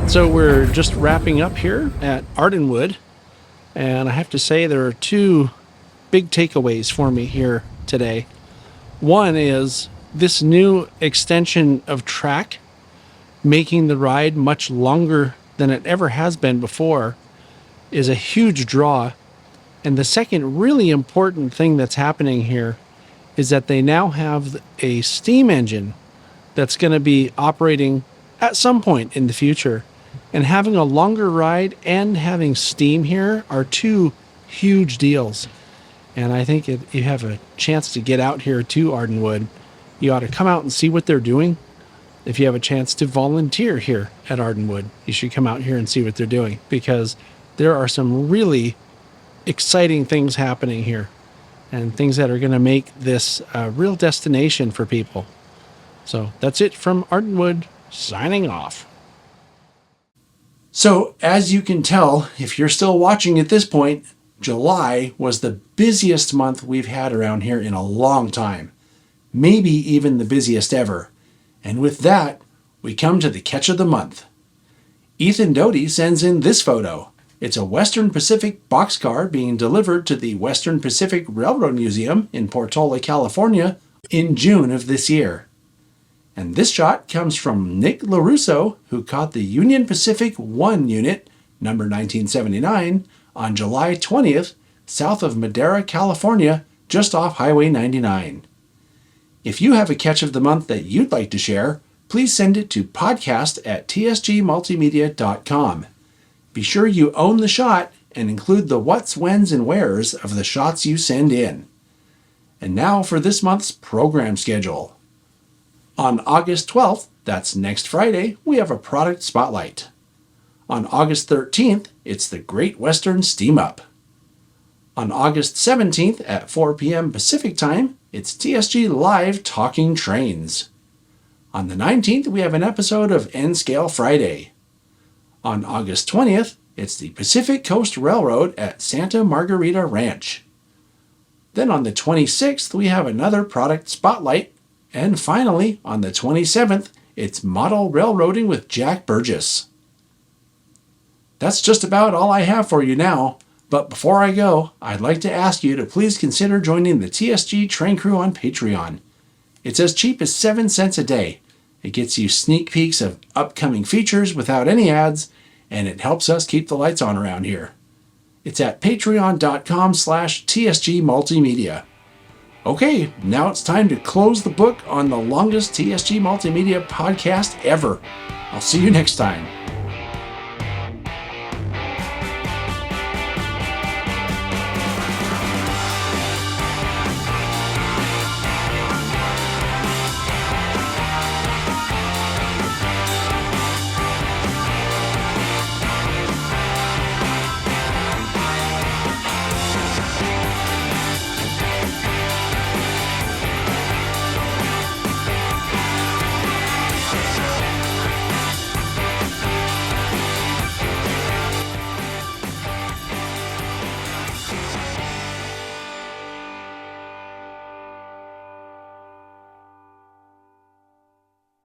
So we're just wrapping up here at Ardenwood, and I have to say there are two big takeaways for me here today. One is this new extension of track, making the ride much longer than it ever has been before, is a huge draw. And the second really important thing that's happening here is that they now have a steam engine that's going to be operating at some point in the future. And having a longer ride and having steam here are two huge deals. And I think if you have a chance to get out here to Ardenwood, you ought to come out and see what they're doing. If you have a chance to volunteer here at Ardenwood, you should come out here and see what they're doing, because there are some really exciting things happening here and things that are going to make this a real destination for people. So that's it from Ardenwood, signing off. So, as you can tell, if you're still watching at this point, July was the busiest month we've had around here in a long time. Maybe even the busiest ever. And with that, we come to the catch of the month. Ethan Doty sends in this photo. It's a Western Pacific boxcar being delivered to the Western Pacific Railroad Museum in Portola, California in June of this year. And this shot comes from Nick LaRusso, who caught the Union Pacific 1 unit, number 1979, on July 20th, south of Madera, California, just off Highway 99. If you have a catch of the month that you'd like to share, please send it to podcast@tsgmultimedia.com. Be sure you own the shot and include the whats, whens, and wheres of the shots you send in. And now for this month's program schedule. On August 12th, that's next Friday, we have a product spotlight. On August 13th, it's the Great Western Steam Up. On August 17th at 4 p.m. Pacific Time, it's TSG Live Talking Trains. On the 19th, we have an episode of N-Scale Friday. On August 20th, it's the Pacific Coast Railroad at Santa Margarita Ranch. Then on the 26th, we have another product spotlight. And finally, on the 27th, it's Model Railroading with Jack Burgess. That's just about all I have for you now. But before I go, I'd like to ask you to please consider joining the TSG Train Crew on Patreon. It's as cheap as 7 cents a day. It gets you sneak peeks of upcoming features without any ads, and it helps us keep the lights on around here. It's at patreon.com/TSG Multimedia. Okay, now it's time to close the book on the longest TSG Multimedia podcast ever. I'll see you next time.